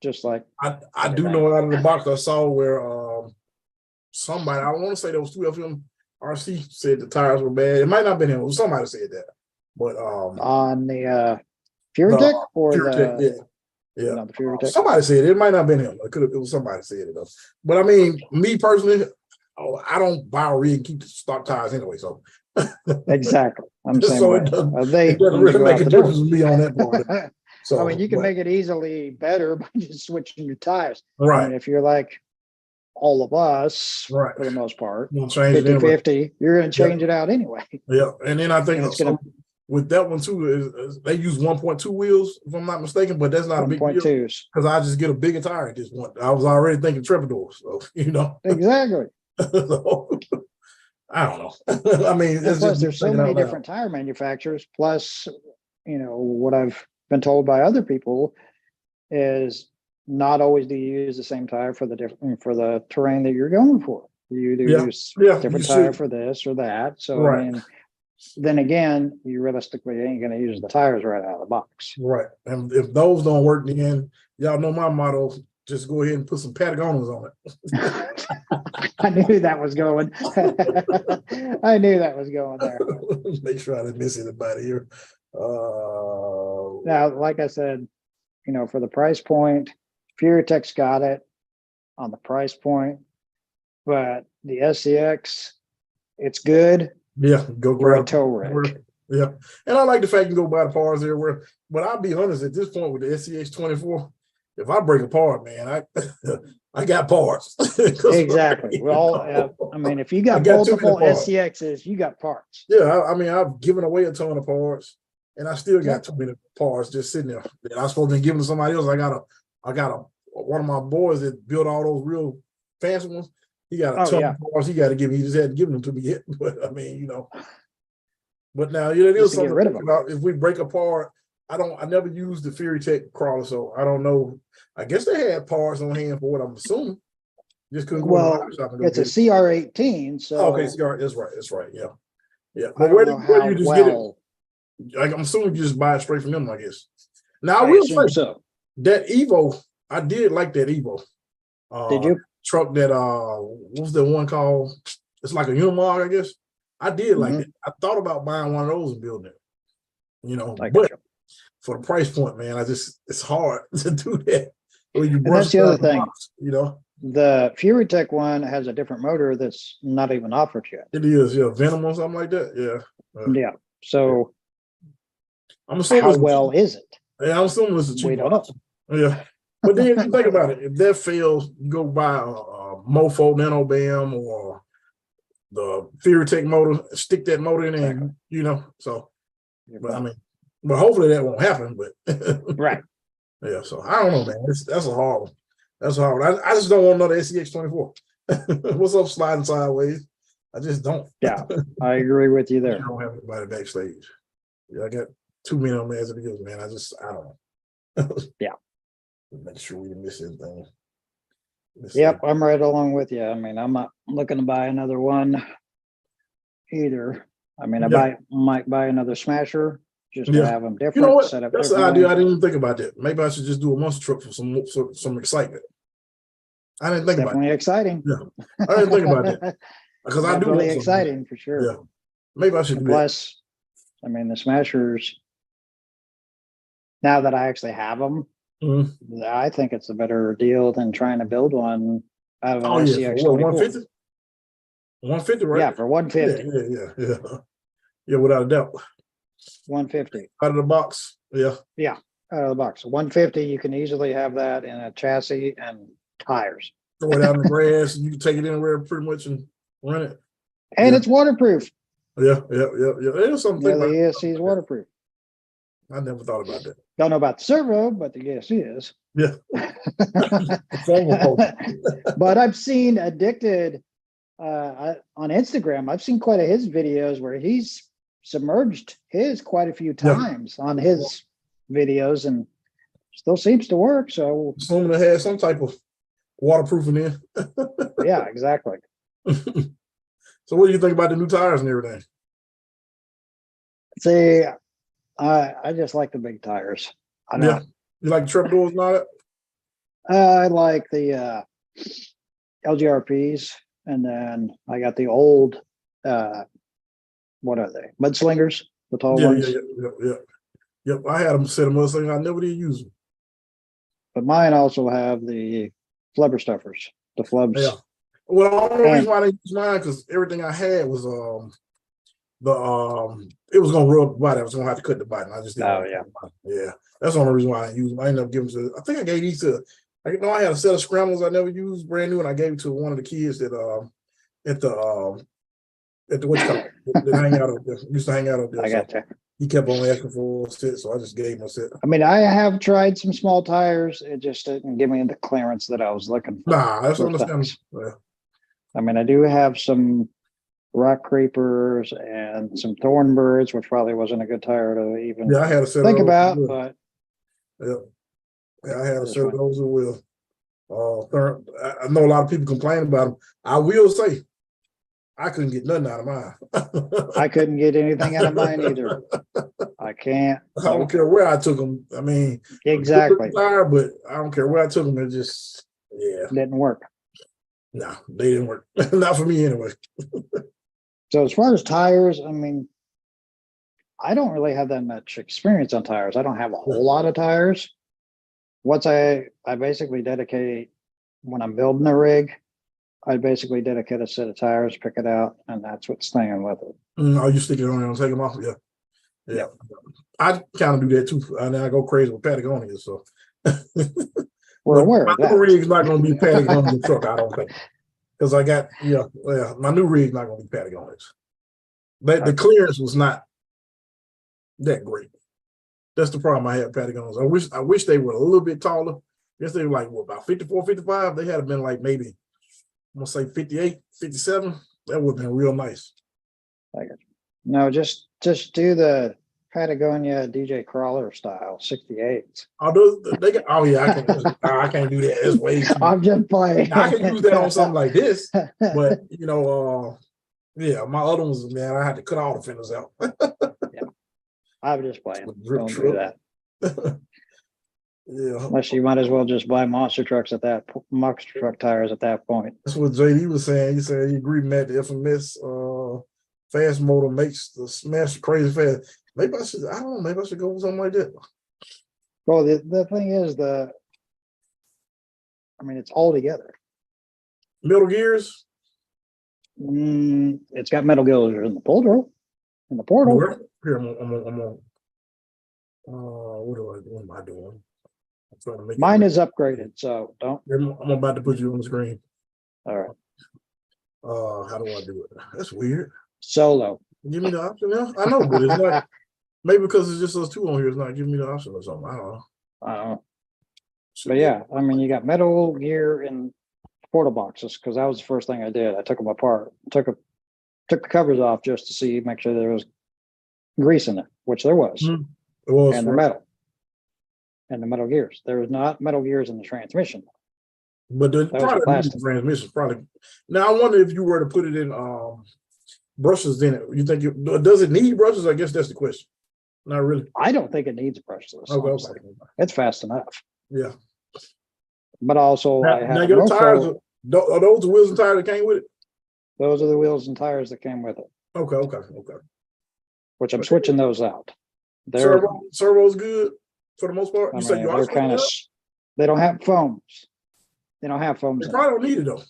[SPEAKER 2] Just like
[SPEAKER 1] I do know out of the box I saw where somebody, I want to say there was 2 FMRC said the tires were bad. It might not have been him. Somebody said that. But
[SPEAKER 2] on the FuryTech or
[SPEAKER 1] FuryTech,
[SPEAKER 2] the
[SPEAKER 1] yeah.
[SPEAKER 2] the FuryTech.
[SPEAKER 1] Somebody said it might not have been him. It was somebody said it though. But I mean, me personally, I don't buy a rig and keep the stock tires anyway. So
[SPEAKER 2] exactly. I'm saying
[SPEAKER 1] so it doesn't really make a difference with me on that part. So
[SPEAKER 2] I mean, you can make it easily better by just switching your tires.
[SPEAKER 1] Right.
[SPEAKER 2] I mean, if you're like all of us,
[SPEAKER 1] right,
[SPEAKER 2] for the most part,
[SPEAKER 1] you're gonna change
[SPEAKER 2] 50-50, you're going to change it out anyway.
[SPEAKER 1] Yeah, and then I think
[SPEAKER 2] And it's gonna,
[SPEAKER 1] with that one too, is they use 1.2 wheels, if I'm not mistaken, but that's not a big deal
[SPEAKER 2] 1.2s.
[SPEAKER 1] because I just get a bigger tire at this point. I was already thinking Trepador, so you know.
[SPEAKER 2] Exactly.
[SPEAKER 1] So, I don't know. I mean,
[SPEAKER 2] And plus, there's so many different tire manufacturers. Plus, you know, what I've been told by other people is not always do you use the same tire for the terrain that you're going for. You either use different tire for this or that. So I mean, then again, you realistically ain't going to use the tires right out of the box.
[SPEAKER 1] Right. And if those don't work, then y'all know my motto, just go ahead and put some Patagonas on it.
[SPEAKER 2] I knew that was going. I knew that was going there.
[SPEAKER 1] Make sure I didn't miss anybody here.
[SPEAKER 2] Now, like I said, you know, for the price point, FuryTech's got it on the price point, but the SCX, it's good.
[SPEAKER 1] Yeah, go grab
[SPEAKER 2] a tow rig.
[SPEAKER 1] Yeah, and I like the fact you can go buy the parts there. But I'll be honest, at this point with the SCX24, if I break apart, man, I got parts.
[SPEAKER 2] Exactly. Well, I mean, if you got multiple SCXs, you got parts.
[SPEAKER 1] Yeah, I mean, I've given away a ton of parts, and I still got too many parts just sitting there. And I'm supposed to be giving to somebody else. I got one of my boys that built all those real fancy ones. He got a ton of parts. He got to give me. He just hadn't given them to me yet. But I mean, you know. But now, you know, there's something to think about. If we break apart, I never used the FuryTech crawler, so I don't know. I guess they had parts on hand for what I'm assuming. Just couldn't go to the shop and go
[SPEAKER 2] it's a CR18, so
[SPEAKER 1] okay, CR, that's right, yeah.
[SPEAKER 2] But where do you just get it?
[SPEAKER 1] Like, I'm assuming you just buy it straight from them, I guess. Now I will say that Evo, I did like that Evo.
[SPEAKER 2] Did you?
[SPEAKER 1] Truck that what was the one called? It's like a Unimog, I guess. I did like it. I thought about buying one of those and building it. You know, but for the price point, man, it's hard to do that. When you
[SPEAKER 2] that's the other thing.
[SPEAKER 1] You know,
[SPEAKER 2] The FuryTech one has a different motor that's not even offered yet.
[SPEAKER 1] It is, yeah, Venom or something like that. Yeah.
[SPEAKER 2] Yeah. So
[SPEAKER 1] I'm assuming
[SPEAKER 2] how well is it?
[SPEAKER 1] Yeah, I'm assuming it's a cheap
[SPEAKER 2] We don't know.
[SPEAKER 1] option. Yeah. But then you think about it, if that fails, you go buy a Mofo Nano Bam or the Furitek motor, stick that motor in there,
[SPEAKER 2] Exactly.
[SPEAKER 1] you know. So, but I
[SPEAKER 2] Right.
[SPEAKER 1] mean, but hopefully that won't happen. But
[SPEAKER 2] Right.
[SPEAKER 1] yeah, so I don't know, man. That's a hard one. That's a hard one. I just don't want another SCX24. What's up, sliding sideways? I just don't.
[SPEAKER 2] Yeah, I agree with you
[SPEAKER 1] I
[SPEAKER 2] there.
[SPEAKER 1] don't have anybody backstage. Yeah, I got too many of them as it is, man. I don't know.
[SPEAKER 2] Yeah.
[SPEAKER 1] Make sure we didn't miss anything.
[SPEAKER 2] Yep, I'm right along with you. I mean, I'm not looking to buy another one either. I mean, might buy another Smasher just to have them different.
[SPEAKER 1] You know what?
[SPEAKER 2] Set up
[SPEAKER 1] That's the idea. I didn't even think about that. Maybe I should just do a monster truck for some excitement. I didn't think
[SPEAKER 2] Definitely
[SPEAKER 1] about it.
[SPEAKER 2] exciting.
[SPEAKER 1] Yeah, I didn't think about that because I do
[SPEAKER 2] Definitely
[SPEAKER 1] want
[SPEAKER 2] exciting for sure.
[SPEAKER 1] Yeah, maybe I should do that.
[SPEAKER 2] Plus, I mean, the Smashers. Now that I actually have them, I think it's a better deal than trying to build one out of an SCX24.
[SPEAKER 1] 150? 150, right?
[SPEAKER 2] Yeah, for 150.
[SPEAKER 1] Yeah, without a doubt.
[SPEAKER 2] 150.
[SPEAKER 1] Out of the box. Yeah.
[SPEAKER 2] Yeah, out of the box. 150, you can easily have that in a chassis and tires.
[SPEAKER 1] Throw it out in the grass, and you can take it anywhere pretty much and run it.
[SPEAKER 2] And it's waterproof.
[SPEAKER 1] Yeah. There's something.
[SPEAKER 2] Yeah, the ESC is waterproof.
[SPEAKER 1] I never thought about that.
[SPEAKER 2] Don't know about the servo, but the ESC is.
[SPEAKER 1] Yeah.
[SPEAKER 2] But I've seen Addicted on Instagram. I've seen quite a his videos where he's submerged his quite a few times on his videos and still seems to work. So
[SPEAKER 1] assuming it has some type of waterproofing in.
[SPEAKER 2] Yeah, exactly.
[SPEAKER 1] So what do you think about the new tires and everything?
[SPEAKER 2] See, I just like the big tires. I don't.
[SPEAKER 1] You like the trapdoors and all that?
[SPEAKER 2] I like the LGRPs, and then I got the old what are they? Mudslingers, the tall ones.
[SPEAKER 1] Yep. I had them set them up saying I never did use them.
[SPEAKER 2] But mine also have the flubber stuffers, the flubs.
[SPEAKER 1] Yeah. Well, the only reason why I didn't use mine because everything I had was it was gonna rub the body. I was gonna have to cut the body. I just didn't. Yeah. That's the only reason why I used them. I ended up giving them to. I think I gave these to. I had a set of scramblers I never used, brand new, and I gave it to one of the kids that at the what's called that hang out up there. Used to hang out up there.
[SPEAKER 2] I got you.
[SPEAKER 1] He kept on asking for a set, so I just gave him a set.
[SPEAKER 2] I mean, I have tried some small tires. It just didn't give me the clearance that I was looking for.
[SPEAKER 1] Nah, that's understandable. Yeah.
[SPEAKER 2] I mean, I do have some rock creepers and some thorn birds, which probably wasn't a good tire to even
[SPEAKER 1] I had a set
[SPEAKER 2] think
[SPEAKER 1] of
[SPEAKER 2] about,
[SPEAKER 1] those.
[SPEAKER 2] but
[SPEAKER 1] I had a set of those as well. I know a lot of people complain about them. I will say, I couldn't get nothing out of mine.
[SPEAKER 2] I couldn't get anything out of mine either. I can't.
[SPEAKER 1] I don't care where I took them. I mean,
[SPEAKER 2] exactly.
[SPEAKER 1] Tire, but I don't care where I took them. It just
[SPEAKER 2] didn't work.
[SPEAKER 1] No, they didn't work. Not for me anyway.
[SPEAKER 2] So as far as tires, I mean, I don't really have that much experience on tires. I don't have a whole lot of tires. Once I basically dedicate, when I'm building a rig, I basically dedicate a set of tires, pick it out, and that's what's staying with it.
[SPEAKER 1] Oh, you stick it on and take them off? Yeah. I kind of do that too. And I go crazy with Patagonia, so.
[SPEAKER 2] We're aware of that.
[SPEAKER 1] My rig's not going to be Patagonia truck, I don't think. Because I got, my new rig's not going to be Patagonia's. But the clearance was not that great. That's the problem I had with Patagonia's. I wish they were a little bit taller. I guess they were like, what, about 54, 55? They had been like maybe, I'm going to say 58, 57. That would have been real nice.
[SPEAKER 2] I got you. No, just do the Patagonia DJ Crawler style 68s.
[SPEAKER 1] I can't do that. It's way too.
[SPEAKER 2] I'm just playing.
[SPEAKER 1] I can use that on something like this, but my other ones, man, I had to cut all the fenders out.
[SPEAKER 2] I'm just playing.
[SPEAKER 1] Don't
[SPEAKER 2] do that. Unless you might as well just buy monster truck tires at that point.
[SPEAKER 1] That's what JD was saying. He said he agreed, Matt. The FMS fast motor makes the smash crazy fast. Maybe I should. I don't know. Maybe I should go with something like that.
[SPEAKER 2] Well, the thing is, it's all together.
[SPEAKER 1] Metal gears?
[SPEAKER 2] It's got metal gears in the portal. In the portal.
[SPEAKER 1] Where? Here, I'm on. What am I doing? I'm trying to make
[SPEAKER 2] Mine is upgraded, so don't.
[SPEAKER 1] I'm about to put you on the screen.
[SPEAKER 2] All right.
[SPEAKER 1] How do I do it? That's weird.
[SPEAKER 2] Solo.
[SPEAKER 1] Give me the option now. I know, but it's not. Maybe because it's just those two on here, it's not giving me the option or something. I don't know.
[SPEAKER 2] But yeah, I mean, you got metal gear in portal boxes because that was the first thing I did. I took them apart, took the covers off just to see, make sure there was grease in it, which there was,
[SPEAKER 1] It was
[SPEAKER 2] and the metal, and the metal gears. There was not metal gears in the transmission.
[SPEAKER 1] But the
[SPEAKER 2] plastic
[SPEAKER 1] transmission probably. Now I wonder if you were to put it in brushes in it, you think does it need brushes? I guess that's the question. Not really.
[SPEAKER 2] I don't think it needs brushless.
[SPEAKER 1] Okay.
[SPEAKER 2] It's fast enough.
[SPEAKER 1] Yeah.
[SPEAKER 2] But also,
[SPEAKER 1] now,
[SPEAKER 2] I have
[SPEAKER 1] now your tires are those the wheels and tires that came with it?
[SPEAKER 2] Those are the wheels and tires that came with it.
[SPEAKER 1] Okay.
[SPEAKER 2] Which I'm switching those out.
[SPEAKER 1] Servo's good for the most part. You said you are
[SPEAKER 2] kind of. They don't have foams. They don't have foams.
[SPEAKER 1] They probably don't need it though.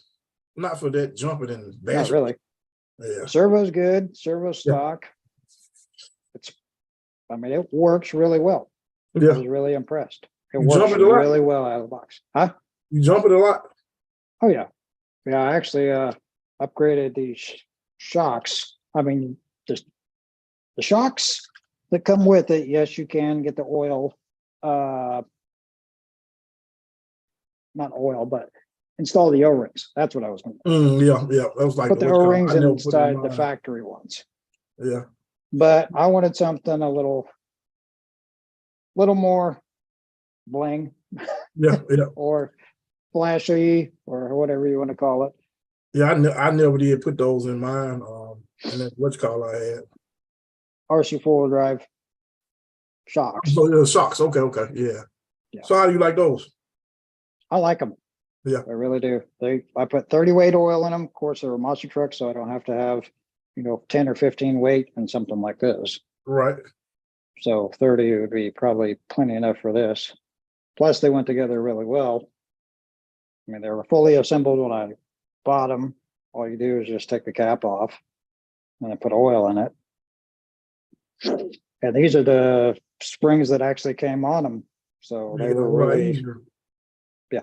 [SPEAKER 1] Not for that jumping and bashing.
[SPEAKER 2] Not really.
[SPEAKER 1] Yeah.
[SPEAKER 2] Servo's good. Servo stock. It works really well.
[SPEAKER 1] Yeah.
[SPEAKER 2] I was really impressed. It works really well out of the box. Huh?
[SPEAKER 1] You jump it a lot?
[SPEAKER 2] Oh yeah. Yeah, I actually upgraded these shocks. I mean, just the shocks that come with it. Yes, you can get the oil, not oil, but install the O-rings. That's what I was going to do.
[SPEAKER 1] Yeah. That was like
[SPEAKER 2] put the O-rings inside the factory ones.
[SPEAKER 1] Yeah.
[SPEAKER 2] But I wanted something a little more bling.
[SPEAKER 1] Yeah.
[SPEAKER 2] Or flashy, or whatever you want to call it.
[SPEAKER 1] Yeah, I never did put those in mine. And that's what I had.
[SPEAKER 2] RC four-wheel drive shocks.
[SPEAKER 1] So the shocks. Okay. Yeah. So how do you like those?
[SPEAKER 2] I like them.
[SPEAKER 1] Yeah,
[SPEAKER 2] I really do. I put 30 weight oil in them. Of course, they're a monster truck, so I don't have to have 10 or 15 weight and something like this.
[SPEAKER 1] Right.
[SPEAKER 2] So 30 would be probably plenty enough for this. Plus, they went together really well. I mean, they were fully assembled when I bought them. All you do is just take the cap off and then put oil in it. And these are the springs that actually came on them. So they were really easier. Yeah.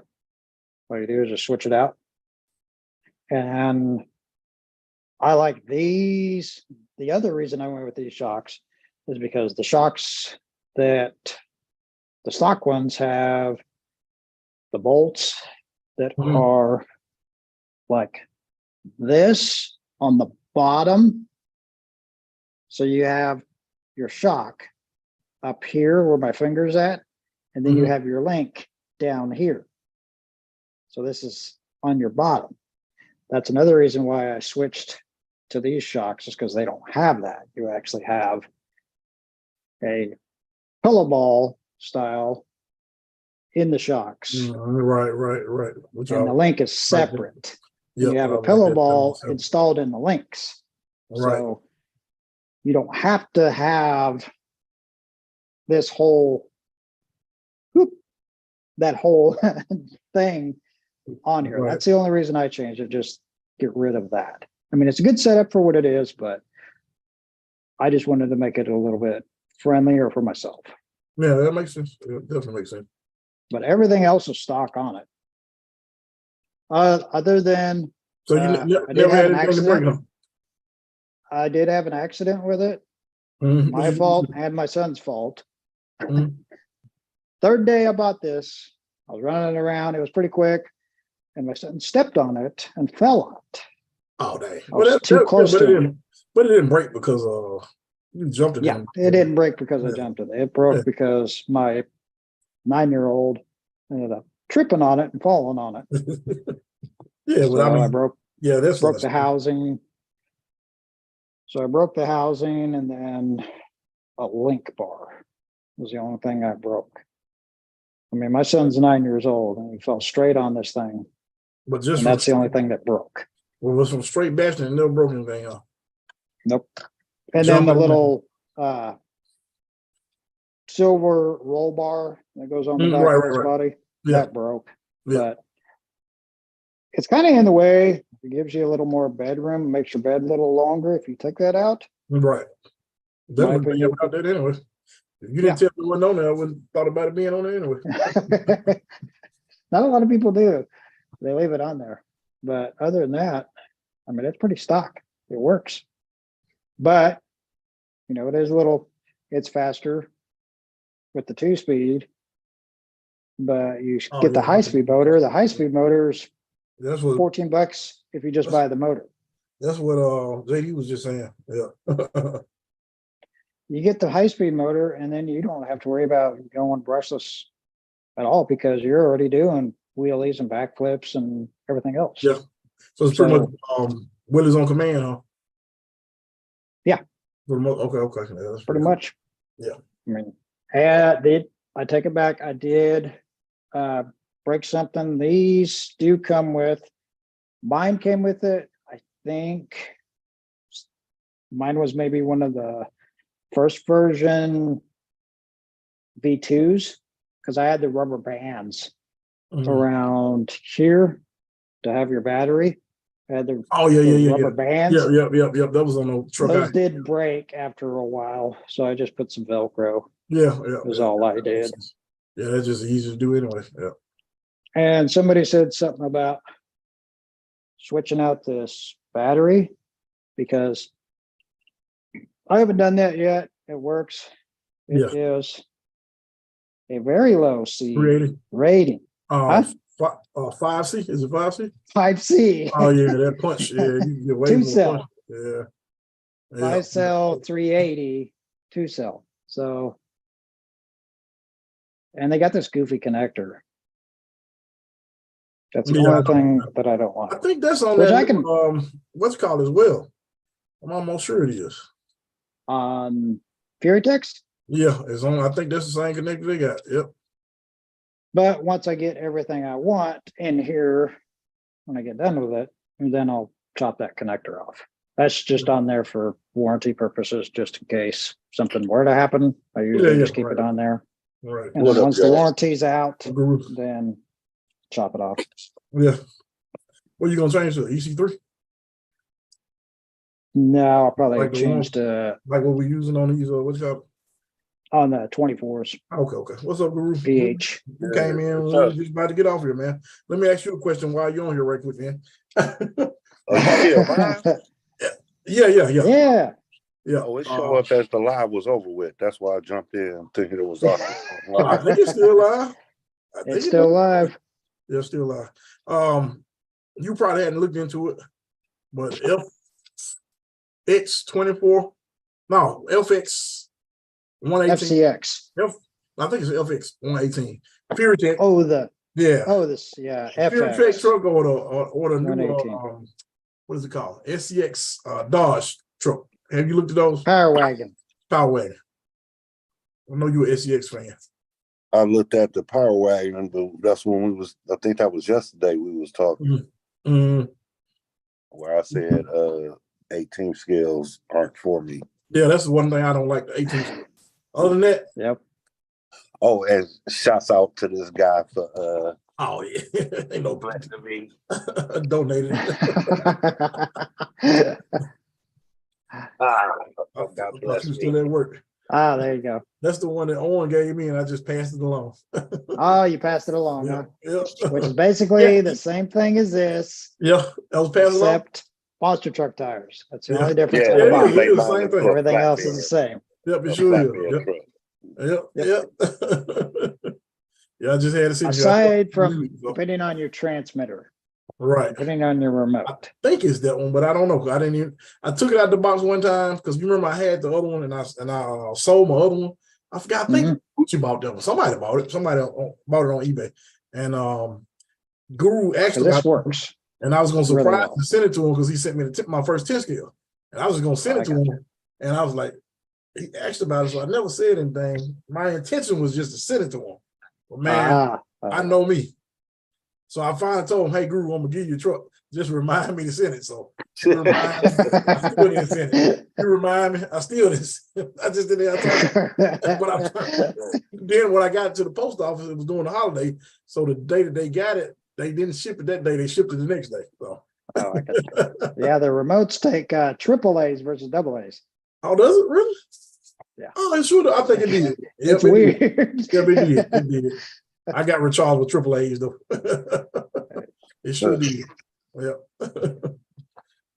[SPEAKER 2] All you do is just switch it out. And I like these. The other reason I went with these shocks is because the shocks that the stock ones have the bolts that are like this on the bottom. So you have your shock up here where my finger's at, and then you have your link down here. So this is on your bottom. That's another reason why I switched to these shocks, is because they don't have that. You actually have a pillow ball style in the shocks.
[SPEAKER 1] Right.
[SPEAKER 2] And the link is separate. You have a pillow ball installed in the links.
[SPEAKER 1] Right.
[SPEAKER 2] So you don't have to have this whole that whole thing on here. Right. That's the only reason I changed it. Just get rid of that. I mean, it's a good setup for what it is, but I just wanted to make it a little bit friendlier for myself.
[SPEAKER 1] Yeah, that makes sense. It definitely makes sense.
[SPEAKER 2] But everything else is stock on it. Other than
[SPEAKER 1] so you never had anything to break them.
[SPEAKER 2] I did have an accident with it. My fault and my son's fault. Third day I bought this, I was running around. It was pretty quick, and my son stepped on it and fell on it.
[SPEAKER 1] Oh, dang!
[SPEAKER 2] I was too close to it.
[SPEAKER 1] But it didn't break because you jumped it.
[SPEAKER 2] Yeah, it didn't break because I jumped it. It broke because my 9-year-old ended up tripping on it and falling on it.
[SPEAKER 1] Yeah,
[SPEAKER 2] so I broke.
[SPEAKER 1] Yeah, that's
[SPEAKER 2] broke the housing. So I broke the housing, and then a link bar was the only thing I broke. I mean, my son's 9 years old, and he fell straight on this thing.
[SPEAKER 1] But
[SPEAKER 2] that's the only thing that broke.
[SPEAKER 1] Well, it was some straight bashing and never broke anything off.
[SPEAKER 2] Nope. And then the little silver roll bar that goes on the back of his body, that broke. But it's kind of in the way. It gives you a little more bedroom, makes your bed a little longer if you take that out.
[SPEAKER 1] Right. That
[SPEAKER 2] My
[SPEAKER 1] would be
[SPEAKER 2] opinion.
[SPEAKER 1] about that anyway. If you didn't tell me what on there, I wouldn't thought about it being on there anyway.
[SPEAKER 2] Not a lot of people do. They leave it on there. But other than that, I mean, it's pretty stock. It works. But, you know, it is a little, it's faster with the 2-speed. But you get the high-speed motor. The high-speed motor's
[SPEAKER 1] that's what
[SPEAKER 2] $14 if you just buy the motor.
[SPEAKER 1] That's what JD was just saying. Yeah.
[SPEAKER 2] You get the high-speed motor, and then you don't have to worry about going brushless at all because you're already doing wheelies and backflips and everything else.
[SPEAKER 1] Yeah. So it's pretty much wheelies on command, huh?
[SPEAKER 2] Yeah.
[SPEAKER 1] Okay. Yeah, that's
[SPEAKER 2] pretty
[SPEAKER 1] cool.
[SPEAKER 2] much.
[SPEAKER 1] Yeah.
[SPEAKER 2] I mean, I take it back. I did break something. These do come with, mine came with it. I think mine was maybe one of the first version V2s because I had the rubber bands around here to have your battery. I had the rubber bands.
[SPEAKER 1] Yeah. That was on the truck.
[SPEAKER 2] Those did break after a while, so I just put some Velcro.
[SPEAKER 1] Yeah.
[SPEAKER 2] Was all I did.
[SPEAKER 1] Yeah, that's just easy to do anyway. Yeah.
[SPEAKER 2] And somebody said something about switching out this battery because I haven't done that yet. It works. It is a very low C rating.
[SPEAKER 1] 5C? Is it 5C?
[SPEAKER 2] 5C.
[SPEAKER 1] Oh yeah, that punch. Yeah, you get way
[SPEAKER 2] 2-cell.
[SPEAKER 1] punch. Yeah.
[SPEAKER 2] 5-cell, 380, 2-cell. So, and they got this goofy connector. That's the only thing that I don't want.
[SPEAKER 1] I think that's on that. What's it called as well? I'm almost sure it is.
[SPEAKER 2] FuryTech?
[SPEAKER 1] Yeah, it's on. I think that's the same connector they got. Yep.
[SPEAKER 2] But once I get everything I want in here, when I get done with it, then I'll chop that connector off. That's just on there for warranty purposes, just in case something were to happen. I usually just keep it on there.
[SPEAKER 1] Right.
[SPEAKER 2] And once the warranty's out, then chop it off.
[SPEAKER 1] Yeah. What are you gonna change to? EC3?
[SPEAKER 2] No, I'll probably change to
[SPEAKER 1] like what we're using on these. What's up?
[SPEAKER 2] On the 24s.
[SPEAKER 1] Okay. What's up, Guru?
[SPEAKER 2] PH.
[SPEAKER 1] You came in. We were just about to get off here, man. Let me ask you a question while you're on here, right quick, man. Yeah.
[SPEAKER 3] Oh, it showed up as the live was over with. That's why I jumped in thinking it was off.
[SPEAKER 1] I think it's still live.
[SPEAKER 2] It's still live.
[SPEAKER 1] Yeah, still live. You probably hadn't looked into it, but FX24, no, FX118.
[SPEAKER 2] FCX.
[SPEAKER 1] I think it's FX118. Furitek.
[SPEAKER 2] FX.
[SPEAKER 1] Furitek truck or the new what is it called? SCX Dodge truck. Have you looked at those?
[SPEAKER 2] Power Wagon.
[SPEAKER 1] I know you're an SCX fan.
[SPEAKER 3] I looked at the Power Wagon, but that's when I think that was yesterday we was talking. Where I said 18 scales aren't for me.
[SPEAKER 1] Yeah, that's the one thing I don't like, the 18 scales. Other than that.
[SPEAKER 2] Yep.
[SPEAKER 3] Oh, and shouts out to this guy for
[SPEAKER 1] oh yeah. Ain't no black to me. Donated. God bless you. Still at work.
[SPEAKER 2] There you go.
[SPEAKER 1] That's the one that Owen gave me, and I just passed it along.
[SPEAKER 2] Oh, you passed it along, huh?
[SPEAKER 1] Yeah.
[SPEAKER 2] Which is basically the same thing as this.
[SPEAKER 1] Yeah, that was passed along.
[SPEAKER 2] Except monster truck tires. That's the only difference.
[SPEAKER 1] Yeah, it's the same thing.
[SPEAKER 2] Everything else is the same.
[SPEAKER 1] Yep, it sure is. Yep. Yeah, I just had to see.
[SPEAKER 2] Aside from depending on your transmitter.
[SPEAKER 1] Right.
[SPEAKER 2] Depending on your remote.
[SPEAKER 1] I think it's that one, but I don't know. I took it out the box one time because you remember I had the other one and I sold my other one. I forgot. I think Gucci bought that one. Somebody bought it. Somebody bought it on eBay. And Guru asked about
[SPEAKER 2] this works.
[SPEAKER 1] And I was going to surprise and send it to him because he sent me my first 10 scale. And I was going to send it to him. And I was like, he asked about it, so I never said anything. My intention was just to send it to him. But man, I know me. So I finally told him, hey, Guru, I'm going to give you a truck. Just remind me to send it. So you remind me. I still didn't send it. You remind me. I still didn't. I just didn't have time. But then when I got to the post office, it was during the holiday. So the day that they got it, they didn't ship it that day. They shipped it the next day. So.
[SPEAKER 2] Oh, I got yeah, the remotes take AAAs versus AAs.
[SPEAKER 1] Oh, does it really?
[SPEAKER 2] Yeah.
[SPEAKER 1] Oh, it should. I think it did.
[SPEAKER 2] It's
[SPEAKER 1] Yep, it
[SPEAKER 2] weird.
[SPEAKER 1] did. Yep, it did. It did. I got recharged with AAAs though. It sure did. Yep.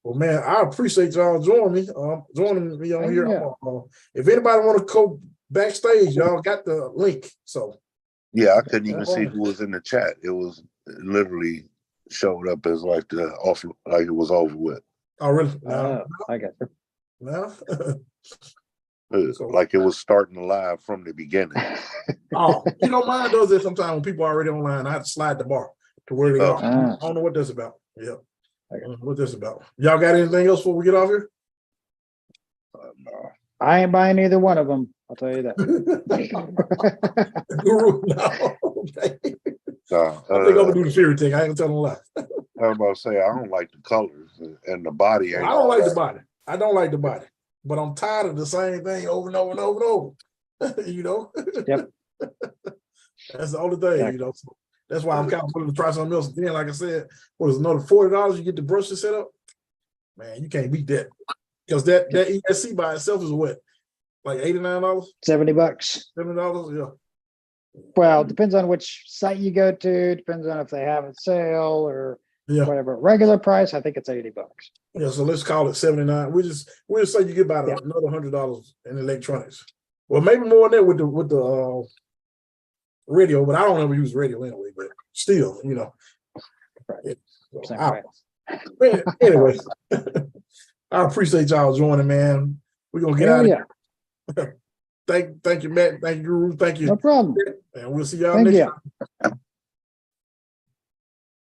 [SPEAKER 1] Well, man, I appreciate y'all joining me on here.
[SPEAKER 2] Yeah.
[SPEAKER 1] If anybody want to go backstage, y'all got the link. So
[SPEAKER 3] Yeah, I couldn't even see who was in the chat. It literally showed up as like it was over with.
[SPEAKER 1] oh really? No,
[SPEAKER 2] I got you.
[SPEAKER 1] no.
[SPEAKER 3] Like it was starting live from the beginning.
[SPEAKER 1] Oh, you know, mine does it sometimes when people are already online. I have to slide the bar to where they go. I don't know what that's about. Yeah. I don't know what that's about. Y'all got anything else before we get off here?
[SPEAKER 3] No.
[SPEAKER 2] I ain't buying either one of them. I'll tell you that.
[SPEAKER 1] Guru, no. Okay. I think I'm gonna do the FuryTech. I ain't gonna tell them a lie.
[SPEAKER 3] I was about to say I don't like the colors and the body.
[SPEAKER 1] I don't like the body. I don't like the body, but I'm tired of the same thing over and over and over and over. You know.
[SPEAKER 2] Yep.
[SPEAKER 1] That's the only thing.
[SPEAKER 2] Exactly.
[SPEAKER 1] You know. So that's why I'm kind of willing to try something else. Then, like I said, what is another $40? You get the brushes set up. Man, you can't beat that because that ESC by itself is what, like $89,
[SPEAKER 2] $70.
[SPEAKER 1] $70. Yeah.
[SPEAKER 2] Well, it depends on which site you go to. Depends on if they have a sale or whatever. Regular price, I think it's $80.
[SPEAKER 1] Yeah, so let's call it 79. We'll just say you get about another $100 in electronics. Well, maybe more than that with the radio, but I don't ever use radio anyway. But still, you know.
[SPEAKER 2] Right.
[SPEAKER 1] Man, anyway, I appreciate y'all joining, man. We're gonna get out of here. Thank you, Matt. Thank you, Guru. Thank you.
[SPEAKER 2] No problem.
[SPEAKER 1] And we'll see y'all next time.